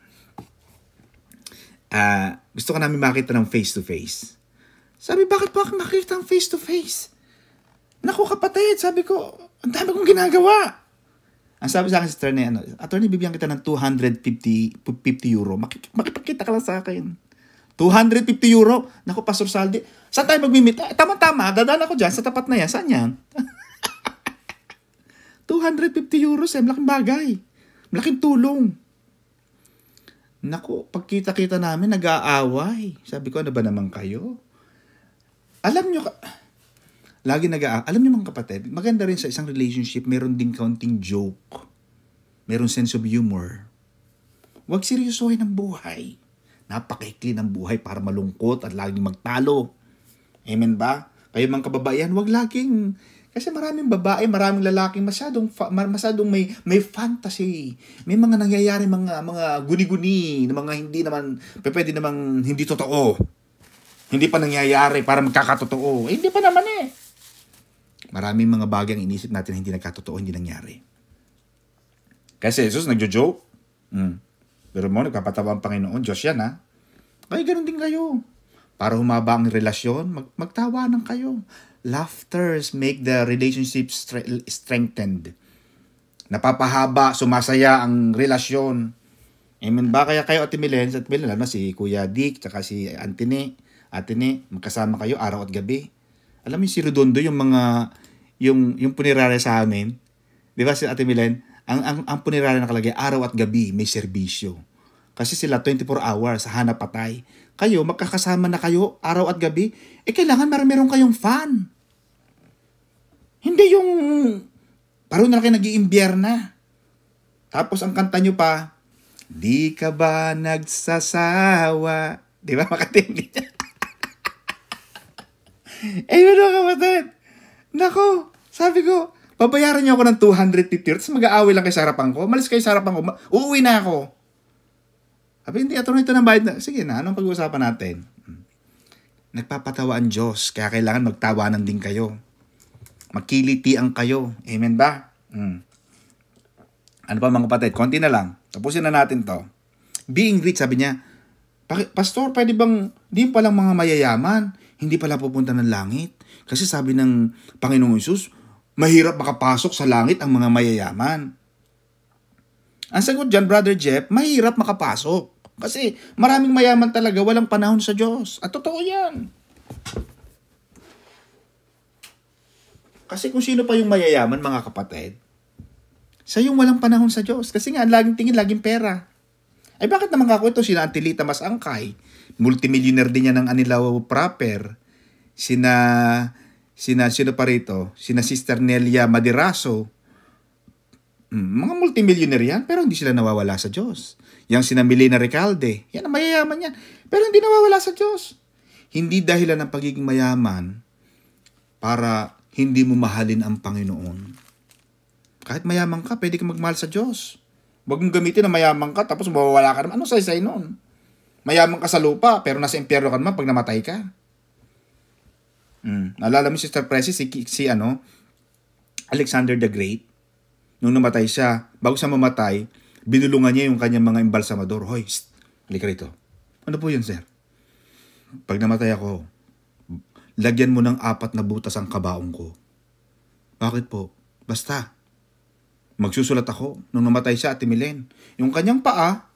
gusto ka namin makita ng face-to-face. Sabi, bakit pa ako makita ng face-to-face? Naku, kapatid, sabi ko, ang dami kong ginagawa. Ang sabi sa akin si attorney, bibigyan kita ng €250. Makipagkita ka lang sa akin. €250. Naku, Pastor Saldi, saan tayo mag-meet? Tama-tama, dadaan ako dyan, sa tapat na yan. Saan yan? €250, malaking bagay. Malaking tulong. Naku, pagkita-kita namin, nag-aaway. Sabi ko, ano ba naman kayo? Alam nyo, alam nyo mga kapatid, maganda rin sa isang relationship, meron ding kaunting joke. Meron sense of humor. Huwag seryosohin ang buhay. Napakaikli ng buhay para malungkot at laging magtalo. Amen ba? Kayo mga kababaihan, huwag laging... Kasi maraming babae, maraming lalaking masyadong may fantasy. May mga nangyayari, mga guni-guni, na mga hindi naman, pwede namang hindi totoo. Hindi pa nangyayari para magkakatotoo. Hindi pa naman eh. Maraming mga bagay ang inisip natin hindi nagkatotoo, hindi nangyari. Kasi Jesus nagjo-joke. Pero mo, nagpapatawa ang Panginoon. Diyos yan, ha? Kaya ganun din kayo. Para humaba ang relasyon, magtawanan kayo. Laughters make the relationship strengthened. Napapahaba, sumasaya ang relasyon. Amen ba? Kaya kayo, Ate Milen, si Kuya Dick, tsaka si Antine, magkasama kayo araw at gabi. Alam mo si Redondo, yung punirara sa amin. Di ba si Ate Milen? Ang punirara nakalagay, araw at gabi, may serbisyo. Kasi sila 24 hours, hanap patay. Kayo, magkakasama na kayo, araw at gabi, kailangan meron kayong fan. Hindi yung, parang na kayo nag-iimbierna. Tapos ang kanta nyo pa, di ka ba nagsasawa? Di ba makatindi? Mga kapatid. Nako, sabi ko, babayaran niyo ako ng 250, tapos mag-aaway lang kayo sa harapan ko. Malis kayo sa harapan ko, uuwi na ako. Sabi, hindi, ito ng bayad na. Sige na, anong pag-uusapan natin? Nagpapatawa ang Diyos, kaya kailangan magtawanan din kayo. Magkilitian kayo. Amen ba? Ano pa mga kapatid? Konti na lang. Tapusin na natin to. Being rich, sabi niya, Pastor, pwede bang, di palang mga mayayaman, hindi pala pupunta ng langit? Kasi sabi ng Panginoong Hesus, mahirap makapasok sa langit ang mga mayayaman. Ang sagot dyan, Brother Jeff, mahirap makapasok. Kasi maraming mayaman talaga, walang panahon sa Diyos. At totoo yan. Kasi kung sino pa yung mayayaman, mga kapatid, sa yung walang panahon sa Diyos. Kasi nga, laging tingin, laging pera. Ay bakit naman ako ito, sina Antilita Masangkay, multimillionaire din yan ng Anilaw proper, sino pa rito, sina Sister Nelia Madiraso, mga multimillionaire yan, pero hindi sila nawawala sa Diyos. Yang sina Milena Recalde, yan ang mayayaman yan, pero hindi nawawala sa Diyos. Hindi dahilan ng pagiging mayaman para hindi mo mahalin ang Panginoon. Kahit mayaman ka, pwede ka magmahal sa Diyos. Huwag mong gamitin na mayaman ka, tapos mawawala ka naman. Anong saysay nun? Mayaman ka sa lupa, pero nasa impyerno ka naman pag namatay ka. Naalala mo si Sister Precious, si Alexander the Great, nung namatay siya, bago siya mamatay, binulungan niya yung kanyang mga embalsamador. Hoy, halika rito. Ano po yun, sir? Pag namatay ako, lagyan mo ng 4 na butas ang kabaong ko. Bakit po? Basta. Magsusulat ako nung namatay siya, Ate Milen. Yung kanyang paa,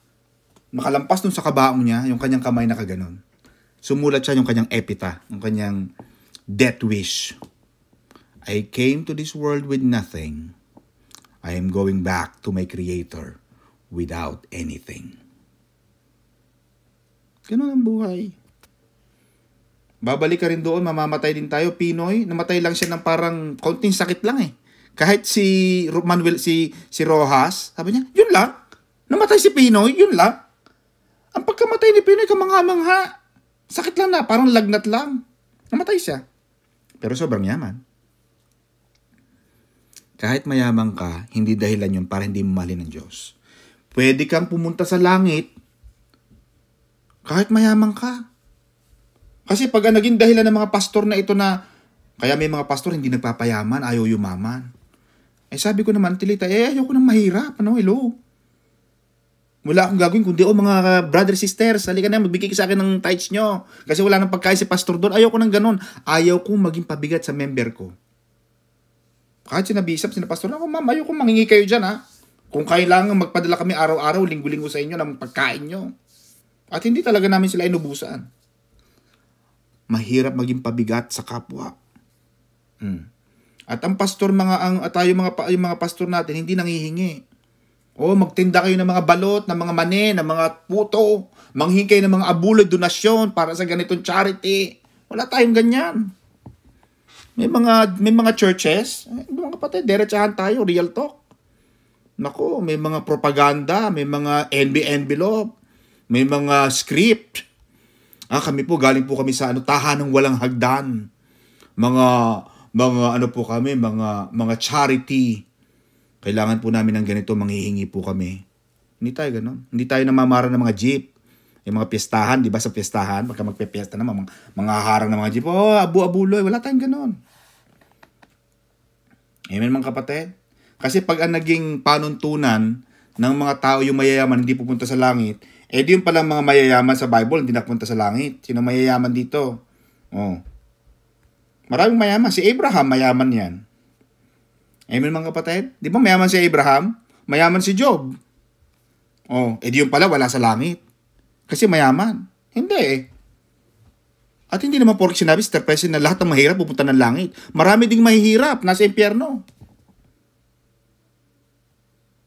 nakalampas dun sa kabaong niya, yung kanyang kamay na kaganon. Sumulat siya yung kanyang epitaph, yung kanyang death wish. I came to this world with nothing. I am going back to my Creator without anything. Ganun ang buhay. Babalik ka rin doon, mamamatay din tayo. Pinoy, namatay lang siya ng parang konting sakit lang eh. Kahit si Manuel, si Rojas, sabi niya, yun lang. Namatay si Pinoy, yun lang. Ang pagkamatay ni Pinoy, kamangha-mangha. Sakit lang na, parang lagnat lang. Namatay siya. Pero sobrang yaman. Kahit mayaman ka, hindi dahilan yun para hindi mo mahalin ng Diyos. Pwede kang pumunta sa langit kahit mayaman ka. Kasi pag naging dahilan ng mga pastor na ito na, kaya may mga pastor hindi nagpapayaman, ayaw yumaman. Sabi ko naman, Tilita, ayaw ko nang mahirap. Hello? Wala akong gagawin, kundi mga brother, sisters, halika na, magbigay ka sa akin ng tithes nyo. Kasi wala nang pagkain si pastor doon. Ayaw ko nang ganun. Ayaw kong maging pabigat sa member ko. Kahit sinabisap, sinapastor na ako, ma'am, ayaw kong mangingi kayo dyan, ha. Kung kailangan magpadala kami araw-araw, linggo-linggo sa inyo ng pagkain nyo. At hindi talaga namin sila inubusan. Mahirap maging pabigat sa kapwa. At ang pastor, yung mga pastor natin, hindi nanghihingi. Magtinda kayo ng mga balot, ng mga mani, ng mga puto, manghingi kayo ng mga abulod, donasyon para sa ganitong charity. Wala tayong ganyan. May mga churches, mga kapatid, diretsahan tayo, real talk. Nako, may mga propaganda, may mga envelope, may mga script. Kami po, galing po kami sa tahanang walang hagdan. Mga charity. Kailangan po namin ng ganito, manghihingi po kami. Hindi tayo gano'n. Hindi tayo namamara ng mga jeep. Yung mga piestahan, di ba sa piestahan, pagka magpe-piesta naman, mga harang ng mga jeep, abu-abuloy, wala tayong gano'n. Amen mga kapatid? Kasi pag ang naging panuntunan ng mga tao yung mayayaman, hindi pupunta sa langit, di yung palang mga mayayaman sa Bible, hindi napunta sa langit. Sino mayayaman dito? Maraming mayaman. Si Abraham, mayaman yan. Amen mga kapatid? Di ba mayaman si Abraham? Mayaman si Job. Di yung pala wala sa langit. Kasi mayaman. Hindi At hindi naman porke sinabi sa na lahat ng mahirap pupunta ng langit. Marami ding mahihirap, nasa impyerno.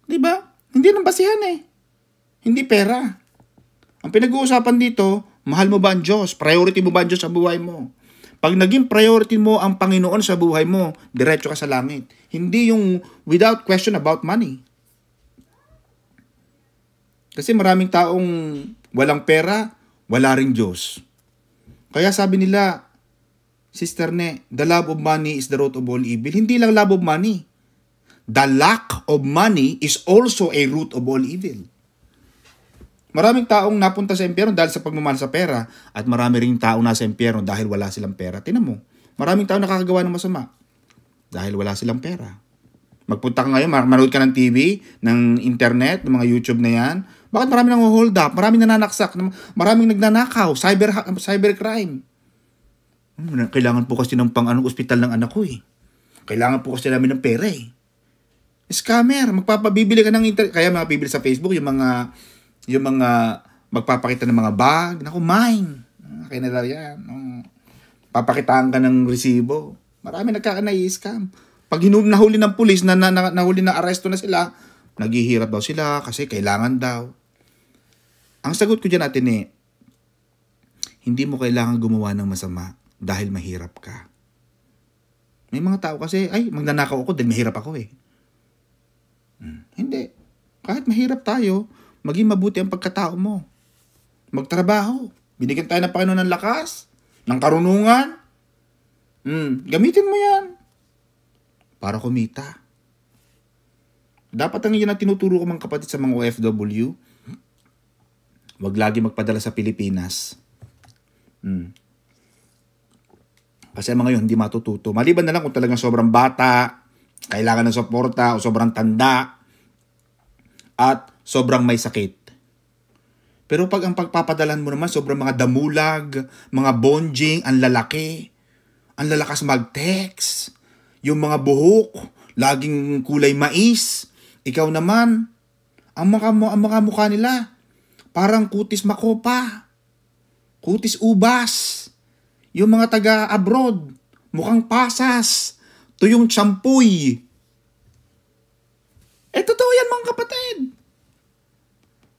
Di ba? Hindi nang basihan Hindi pera. Ang pinag-uusapan dito, mahal mo ba ang Diyos? Priority mo ba ang Diyos sa buhay mo? Pag naging priority mo ang Panginoon sa buhay mo, diretso ka sa langit. Hindi yung without question about money. Kasi maraming taong walang pera, wala ring Diyos. Kaya sabi nila, Sister Ne, the love of money is the root of all evil. Hindi lang love of money. The lack of money is also a root of all evil. Maraming taong napunta sa impyerno dahil sa pagmamahal sa pera at marami ring taong nasa impyerno dahil wala silang pera. Tingnan mo, maraming taong nakakagawa ng masama dahil wala silang pera. Magpunta ka ngayon, manood ka ng TV, ng internet, ng mga YouTube na yan. Bakit marami nang hold up? Maraming nananaksak, maraming nagnanakaw, cybercrime. Kailangan po kasi ng ospital ng anak ko Kailangan po kasi namin ng pera Scammer, magpapabibili ka ng internet. Kaya mga bibili sa Facebook, yung mga magpapakita ng mga bag. Naku, mine. Kaya na yan. Papakitaan ka ng resibo. Marami nagkakanai-scam. Pag nahuli ng pulis, nahuli na aresto na sila, naghihirap daw sila kasi kailangan daw. Ang sagot ko dyan natin hindi mo kailangan gumawa ng masama dahil mahirap ka. May mga tao kasi, magnanakaw ako dahil mahirap ako Hindi. Kahit mahirap tayo, maging mabuti ang pagkatao mo. Magtrabaho. Binigyan tayo ng Panginoon ng lakas, ng karunungan. Gamitin mo yan para kumita. Dapat ang yun ang tinuturo ko mga kapatid sa mga OFW. Huwag lagi magpadala sa Pilipinas. Kasi ang mga yun hindi matututo. Maliban na lang kung talagang sobrang bata, kailangan ng suporta o sobrang tanda, at sobrang may sakit. Pero pag ang pagpapadalan mo naman, sobrang mga damulag, mga bonjing, ang lalaki, ang lalakas mag-text, yung mga buhok, laging kulay mais, ikaw naman, ang mga mukha nila, parang kutis makopa, kutis ubas, yung mga taga-abroad, mukhang pasas, tuyong champuy. Totoo yan mga kapatid.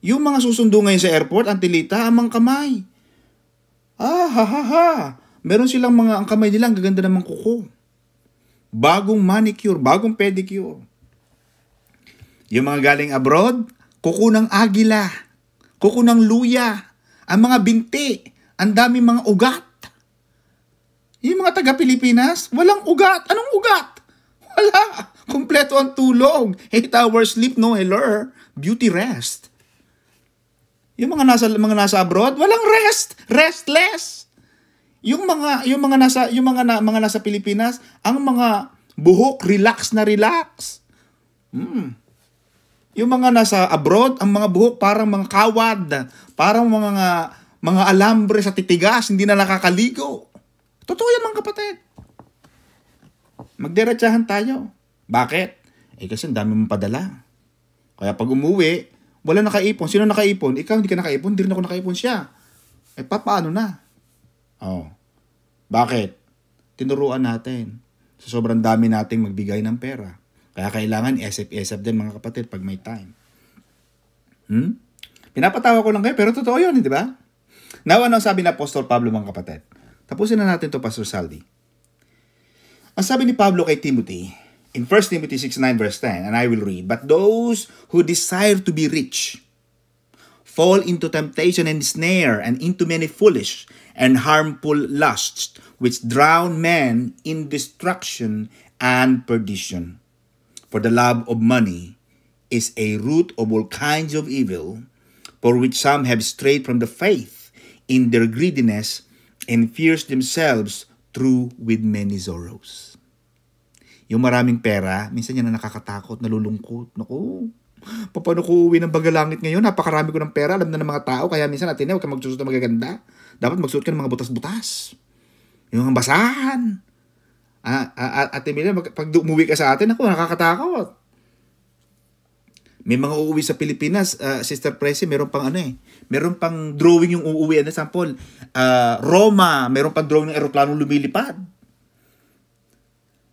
Yung mga susundo ngayon sa airport, ang tilita, amang kamay. Meron silang ang kamay nila, ang gaganda ng kuko. Bagong manicure, bagong pedicure. Yung mga galing abroad, kuko ng agila, kuko ng luya, ang mga binti, ang dami mga ugat. Yung mga taga-Pilipinas, walang ugat. Anong ugat? Wala. Kompleto ang tulog. 8 hours sleep, no hello. Beauty rest. Yung mga nasa abroad, walang rest. Restless. Yung mga nasa Pilipinas, ang mga buhok relax na relax. Yung mga nasa abroad, ang mga buhok parang mga kawad, parang mga alambre sa titigas, hindi na nakakaligo. Totoo yan mga kapatid. Magdiretsahan tayo. Bakit? Kasi ang dami mong padala. Kaya pag umuwi, Wala nakaipon. Sino nakaipon? Ikaw hindi ka nakaipon, hindi rin ako nakaipon siya. Paano na? Oh. Bakit? Tinuruan natin. So, sobrang dami nating magbigay ng pera. Kaya kailangan SF din mga kapatid pag may time. Pinapatawa ko lang kayo, pero totoo yun, di ba? Now, ano sabi ni Apostol Pablo mga kapatid? Tapusin na natin to, Pastor Saldi. Ang sabi ni Pablo kay Timothy, in 1 Timothy 6:9 verse 10, and I will read, "But those who desire to be rich fall into temptation and snare, and into many foolish and harmful lusts, which drown men in destruction and perdition. For the love of money is a root of all kinds of evil, for which some have strayed from the faith in their greediness, and pierced themselves through with many sorrows." Yung maraming pera, minsan yan na nakakatakot, nalulungkot. Naku, paano ko uuwi ng Bagalangit ngayon? Napakarami ko ng pera, alam na ng mga tao, kaya minsan natin, huwag ka magsusuot ng magaganda. Dapat magsuot ka ng mga butas-butas. Yung basahan. Ate Emilia, pag umuwi ka sa atin, ako, nakakatakot. May mga uuwi sa Pilipinas, Sister Presi, meron pang meron pang drawing yung uuwi. Sample, Roma, meron pang drawing ng eroplanong lumilipad.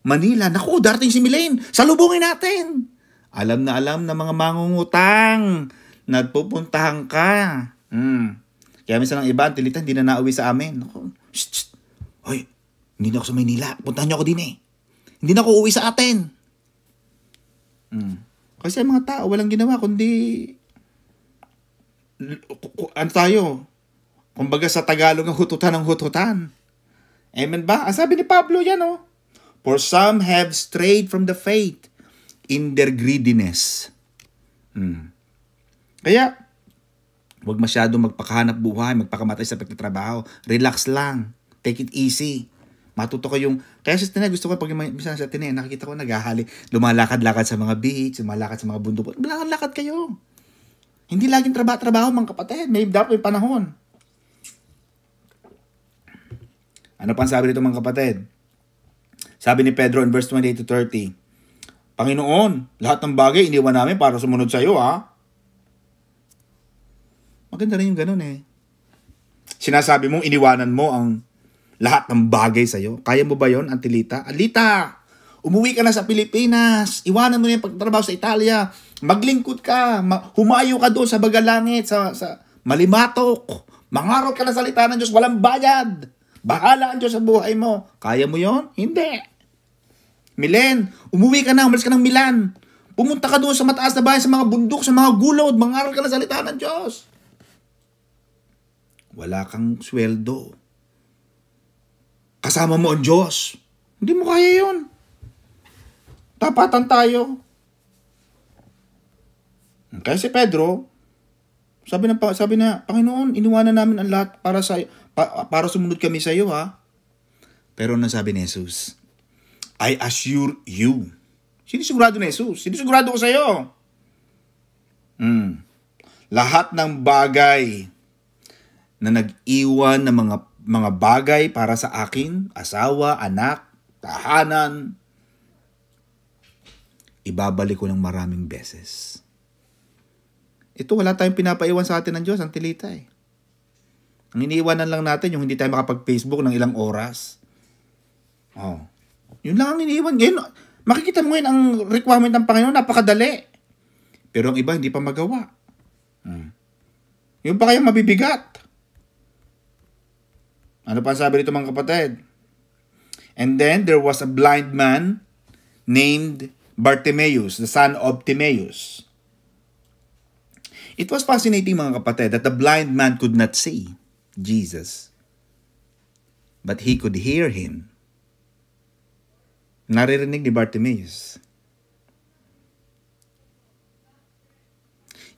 Manila, naku, darating si Milaine, salubungin natin. Alam na mga mangungutang, nagpupuntahan ka. Kaya minsan ang iba, ang tilita, hindi na nauwi sa amin. Naku, shh. Hoy, hindi na ako sa Maynila, puntahan niyo ako din eh. Hindi na ako uuwi sa atin. Kasi ang mga tao, walang ginawa, kundi, ano tayo? Kumbaga sa Tagalog, ang hututan ng hututan. Amen ba? Ang sabi ni Pablo yan, "For some have strayed from the faith in their greediness." Kaya, huwag masyadong magpakahanap buhay, magpakamatay sa pagtatrabaho. Relax lang. Take it easy. Matuto kayong... Kaya sa Tinay, gusto ko pag minsan sa Tinay, nakikita ko naghahali, lumalakad-lakad sa mga beach, lumalakad sa mga bundok. Lakad-lakad kayo. Hindi laging trabaho mga kapatid. Dapat may panahon. Ano pa ang sabi nito mga kapatid? Sabi ni Pedro in verse 28-30, "Panginoon, lahat ng bagay iniwan namin para sumunod sa iyo, ha?" Maganda rin yung ganun eh. Sinasabi mong iniwanan mo ang lahat ng bagay sa iyo. Kaya mo ba yon, Antilita? Alita, umuwi ka na sa Pilipinas. Iwanan mo na yung pagtatrabaho sa Italia. Maglingkod ka. Humayo ka doon sa Bagalangit, sa Malimatok. Mangarap ka na salita ng Diyos, walang bayad. Bahala ang Diyos sa buhay mo. Kaya mo yon? Hindi. Milen, umuwi ka na, umalis ka ng Milan. Pumunta ka doon sa mataas na bahay, sa mga bundok, sa mga gulod. Mangaral ka na salita ng Diyos. Wala kang sweldo. Kasama mo ang Diyos. Hindi mo kaya yun. Tapatan tayo. Kaya si Pedro, sabi na, "Panginoon, iniwanan namin ang lahat para sumunod kami sa iyo, ha?" Pero nasabi ni Jesus, "I assure you." Sinisigurado ni Jesus. Sinisigurado ko sa iyo. Lahat ng bagay na nag-iwan ng mga bagay para sa akin, asawa, anak, tahanan, ibabalik ko ng maraming beses. Ito, wala tayong pinapaiwan sa atin ng Diyos, ang tilita eh. Ang iniiwanan lang natin, yung hindi tayo makapag-Facebook ng ilang oras. Yun lang ang iniiwan. Ngayon, makikita mo ngayon ang requirement ng Panginoon, napakadali. Pero ang iba, hindi pa magawa. Yung pa kayang mabibigat. Ano pa sabi dito mga kapatid? "And then there was a blind man named Bartimaeus, the son of Timaeus." It was fascinating mga kapatid that the blind man could not see Jesus, but he could hear him. Naririnig ni Bartimaeus.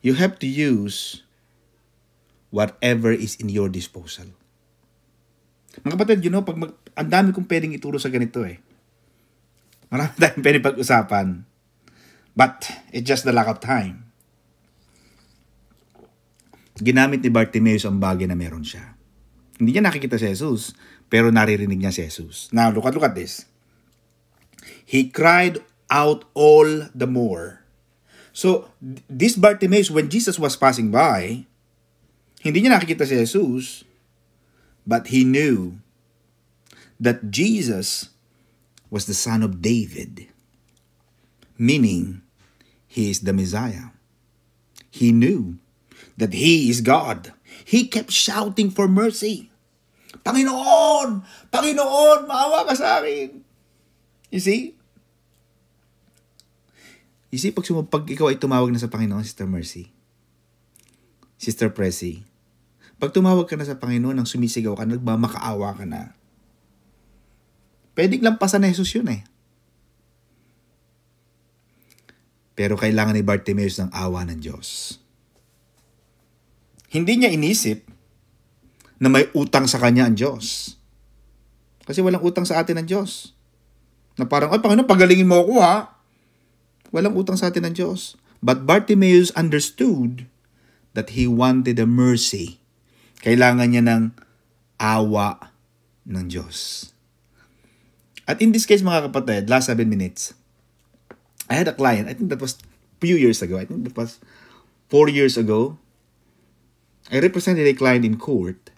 You have to use whatever is in your disposal. Mga kapatid, ang dami kong pwedeng ituro sa ganito eh. Marami tayong pwedeng pag-usapan. But, it's just the lack of time. Ginamit ni Bartimaeus ang bagay na meron siya. Hindi niya nakikita si Jesus, pero naririnig niya si Jesus. Now, look at this. "He cried out all the more, So, this Bartimaeus, when Jesus was passing by, hindi niya nakikita si Jesus, but he knew that Jesus was the son of David, meaning he is the Messiah. He knew that he is God. He kept shouting for mercy. Panginoon! Panginoon! Maawa ka sa akin! You see? You see, pag ikaw ay tumawag na sa Panginoon, Sister Mercy, Sister Pressy, pag tumawag ka na sa Panginoon, nang sumisigaw ka, nagmamakaawa ka na, pwedeng lampasan na Jesus yun eh. Pero kailangan ni Bartimaeus ng awa ng Diyos. Hindi niya inisip na may utang sa kanya ang Diyos. Kasi walang utang sa atin ang Diyos. Na parang, ay Panginoon, pagalingin mo ako ha. Walang utang sa atin ng Diyos. But Bartimaeus understood that he wanted a mercy. Kailangan niya ng awa ng Diyos. At in this case, mga kapatid, last 7 minutes, I had a client, I think that was few years ago. I think that was 4 years ago. I represented a client in court.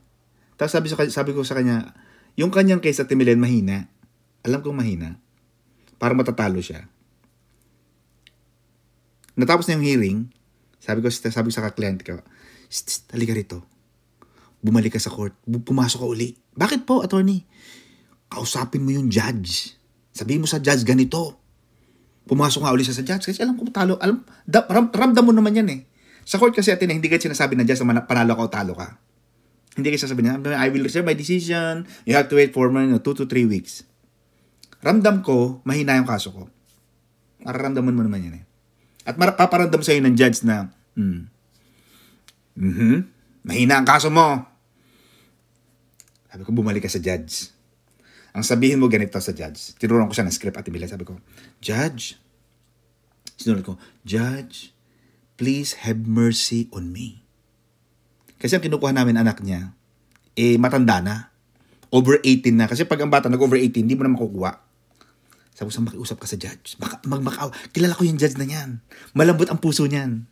Tapos sabi ko sa kanya, yung kanyang case at Timilen mahina. Alam kong mahina. Para matatalo siya. Natapos na yung hearing, sabi ko sa ka-client ko, halika rito. Bumalik ka sa court. Pumasok ka uli. Bakit po, attorney? Kausapin mo yung judge. Sabihin mo sa judge ganito. Pumasok nga uli sa judge. Kasi alam ko talo. Ramdam mo naman yan eh. Sa court kasi atin, hindi ka sinasabi na judge na panalo ka o talo ka. Hindi ka sasabihin niya, I will reserve my decision. You have to wait for 2 to 3 weeks. Ramdam ko, mahina yung kaso ko. Mararamdaman mo naman yan eh. At paparamdam sa'yo ng judge na, mahina ang kaso mo. Sabi ko, bumalik ka sa judge. Ang sabihin mo ganito sa judge. Tinuruan ko siya ng script at ibila. Sabi ko, Judge, sinulat ko, Judge, please have mercy on me. Kasi ang kinukuha namin anak niya, matanda na. Over 18 na. Kasi pag ang bata nag-over 18, hindi mo na makukuha. Sabi ko, makiusap ka sa judge. Kilala ko yung judge na yan. Malambot ang puso niyan.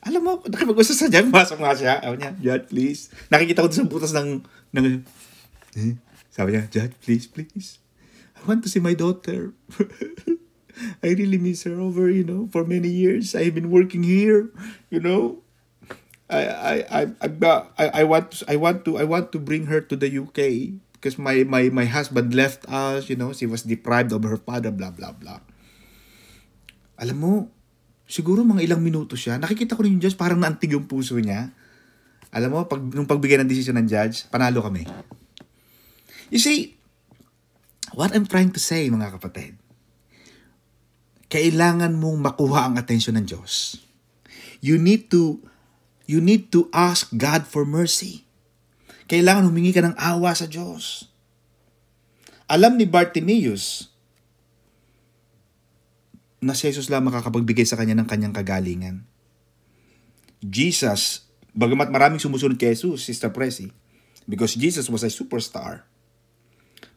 Alam mo, nakipag-usap sa judge, masok nga siya. Sabi niya, Judge, please. Nakikita ko sa butas ng sabi niya, Judge, please. I want to see my daughter. I really miss her over, for many years. I've been working here, I want to bring her to the UK because my husband left us, she was deprived of her father, blah blah blah. Alam mo, siguro mga ilang minuto siya, nakikita ko rin yung judge, parang naantig yung puso niya. Alam mo, nung pagbigay ng desisyon ng judge, panalo kami. You see, what I'm trying to say, mga kapatid, kailangan mong makuha ang atensyon ng Diyos. You need to ask God for mercy. Kailangan humingi ka ng awa sa Diyos. Alam ni Bartimaeus na si Jesus lang makakapagbigay sa kanya ng kanyang kagalingan. Jesus, bagamat maraming sumusunod kay Jesus, Sister Pressy, because Jesus was a superstar.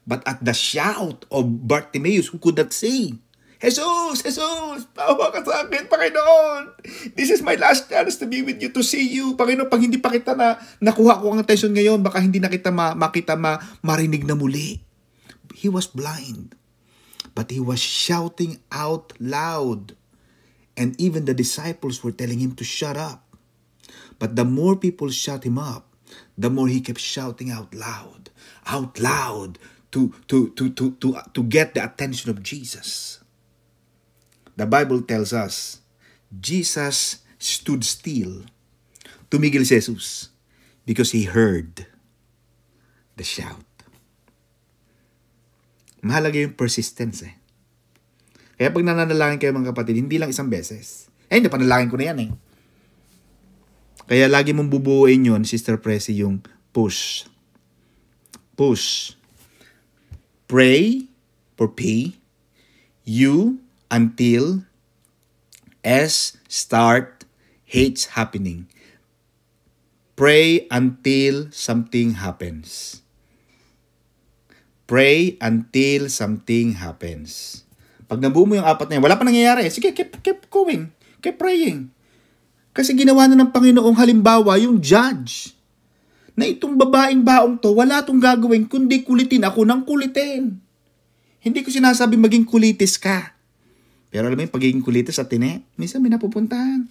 But at the shout of Bartimaeus, who could not see, Jesus! Tawa ka sa akin, Panginoon! This is my last chance to be with you, to see you. Panginoon, pag hindi pa kita nakuha ko ang attention ngayon, baka hindi na kita marinig na muli. He was blind. But he was shouting out loud. And even the disciples were telling him to shut up. But the more people shut him up, the more he kept shouting out loud, to get the attention of Jesus. The Bible tells us, Jesus stood still. Tumigil si Jesus because he heard the shout. Mahalaga yung persistence eh. Kaya pag nananalangin kayo mga kapatid, hindi lang isang beses. Hindi, panalangin ko na yan eh. Kaya lagi mong bubuuin yun, Sister Pressy, yung push. Push. Pray for P. U until S start H happening. Pray until something happens. Pray until something happens. Pag nabuo mo yung apat na yun, wala pa nangyayari. Sige, keep going. kay praying. Kasi ginawa na ng Panginoong halimbawa yung judge. Na itong babaeng baong to, wala tong gagawin kundi kulitin ako ng kulitin. Hindi ko sinasabi maging kulitis ka. Pero alam mo yung pagiging kulitis at minsan may napupuntahan.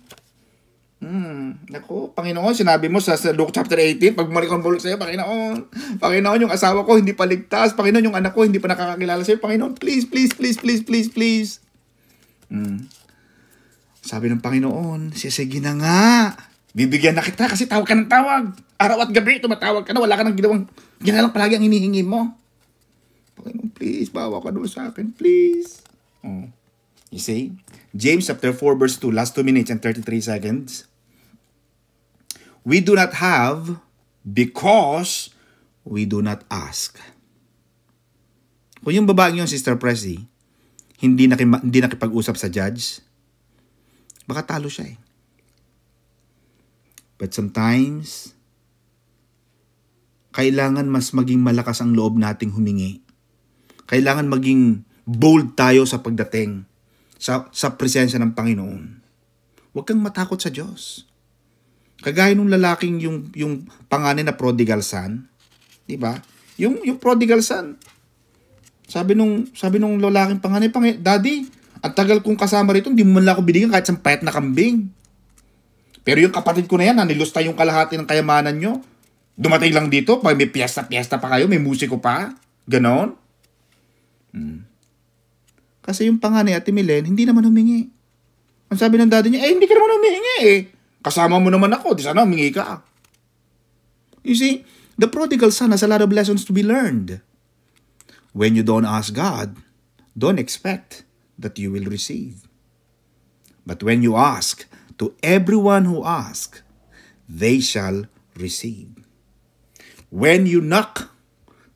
Naku, Panginoon, sinabi mo sa Luke chapter 18, pag bumalik ang bulok sa'yo, Panginoon, yung asawa ko hindi pa ligtas, Panginoon, yung anak ko hindi pa nakakakilala sa'yo, Panginoon, please. Sabi ng Panginoon, sige na nga. Bibigyan na kita kasi tawag ka ng tawag. Araw at gabi, tumatawag ka na, wala ka nang ginawang, yan lang palagi ang hinihingi mo. Panginoon, please, bawa ka doon sa akin, please. You see? James chapter 4 verse 2, last 2 minutes and 33 seconds. We do not have because we do not ask. Kung yung babaeng yun, Sister Pressy, hindi nakipag-usap sa judge, baka talo siya eh. But sometimes, kailangan mas maging malakas ang loob nating humingi. Kailangan maging bold tayo sa pagdating sa presensya ng Panginoon. Huwag kang matakot sa Diyos. Kagaya nung lalaking yung panganay na prodigal son, 'di ba? Yung prodigal son. Sabi nung lalaking panganay, Daddy, ang tagal kong kasama rito, hindi mo man lang ako binigyan kahit isang payat na kambing. Pero yung kapatid ko na yan, nilusta yung kalahati ng kayamanan nyo. Dumating lang dito, pag may piyesta pa kayo, may musiko pa. Ganon. Kasi yung panganay at Milen, hindi naman humingi. Ang sabi ng daddy niya, hindi ka naman humingi eh. Kasama mo naman ako, di sana humingi ka. You see, the prodigal son has a lot of lessons to be learned. When you don't ask God, don't expect that you will receive. But when you ask, to everyone who asks, they shall receive. When you knock,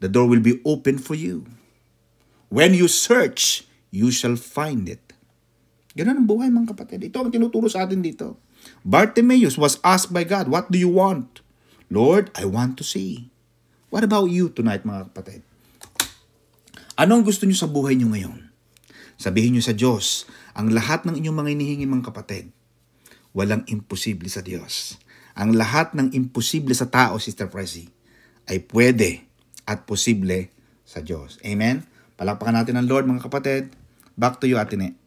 the door will be open for you. When you search, you shall find it. Ganun ang buhay, mga kapatid. Ito ang tinuturo sa atin dito. Bartimaeus was asked by God, what do you want? Lord, I want to see. What about you tonight, mga kapatid? Ano ang gusto niyo sa buhay niyo ngayon? Sabihin niyo sa Diyos, ang lahat ng inyong mga hinihingi, mga kapatid, walang imposible sa Diyos. Ang lahat ng imposible sa tao, Sister Pressy, ay pwede at posible sa Diyos. Amen? Palakpakan natin ang Lord, mga kapatid. Back to you, Atine.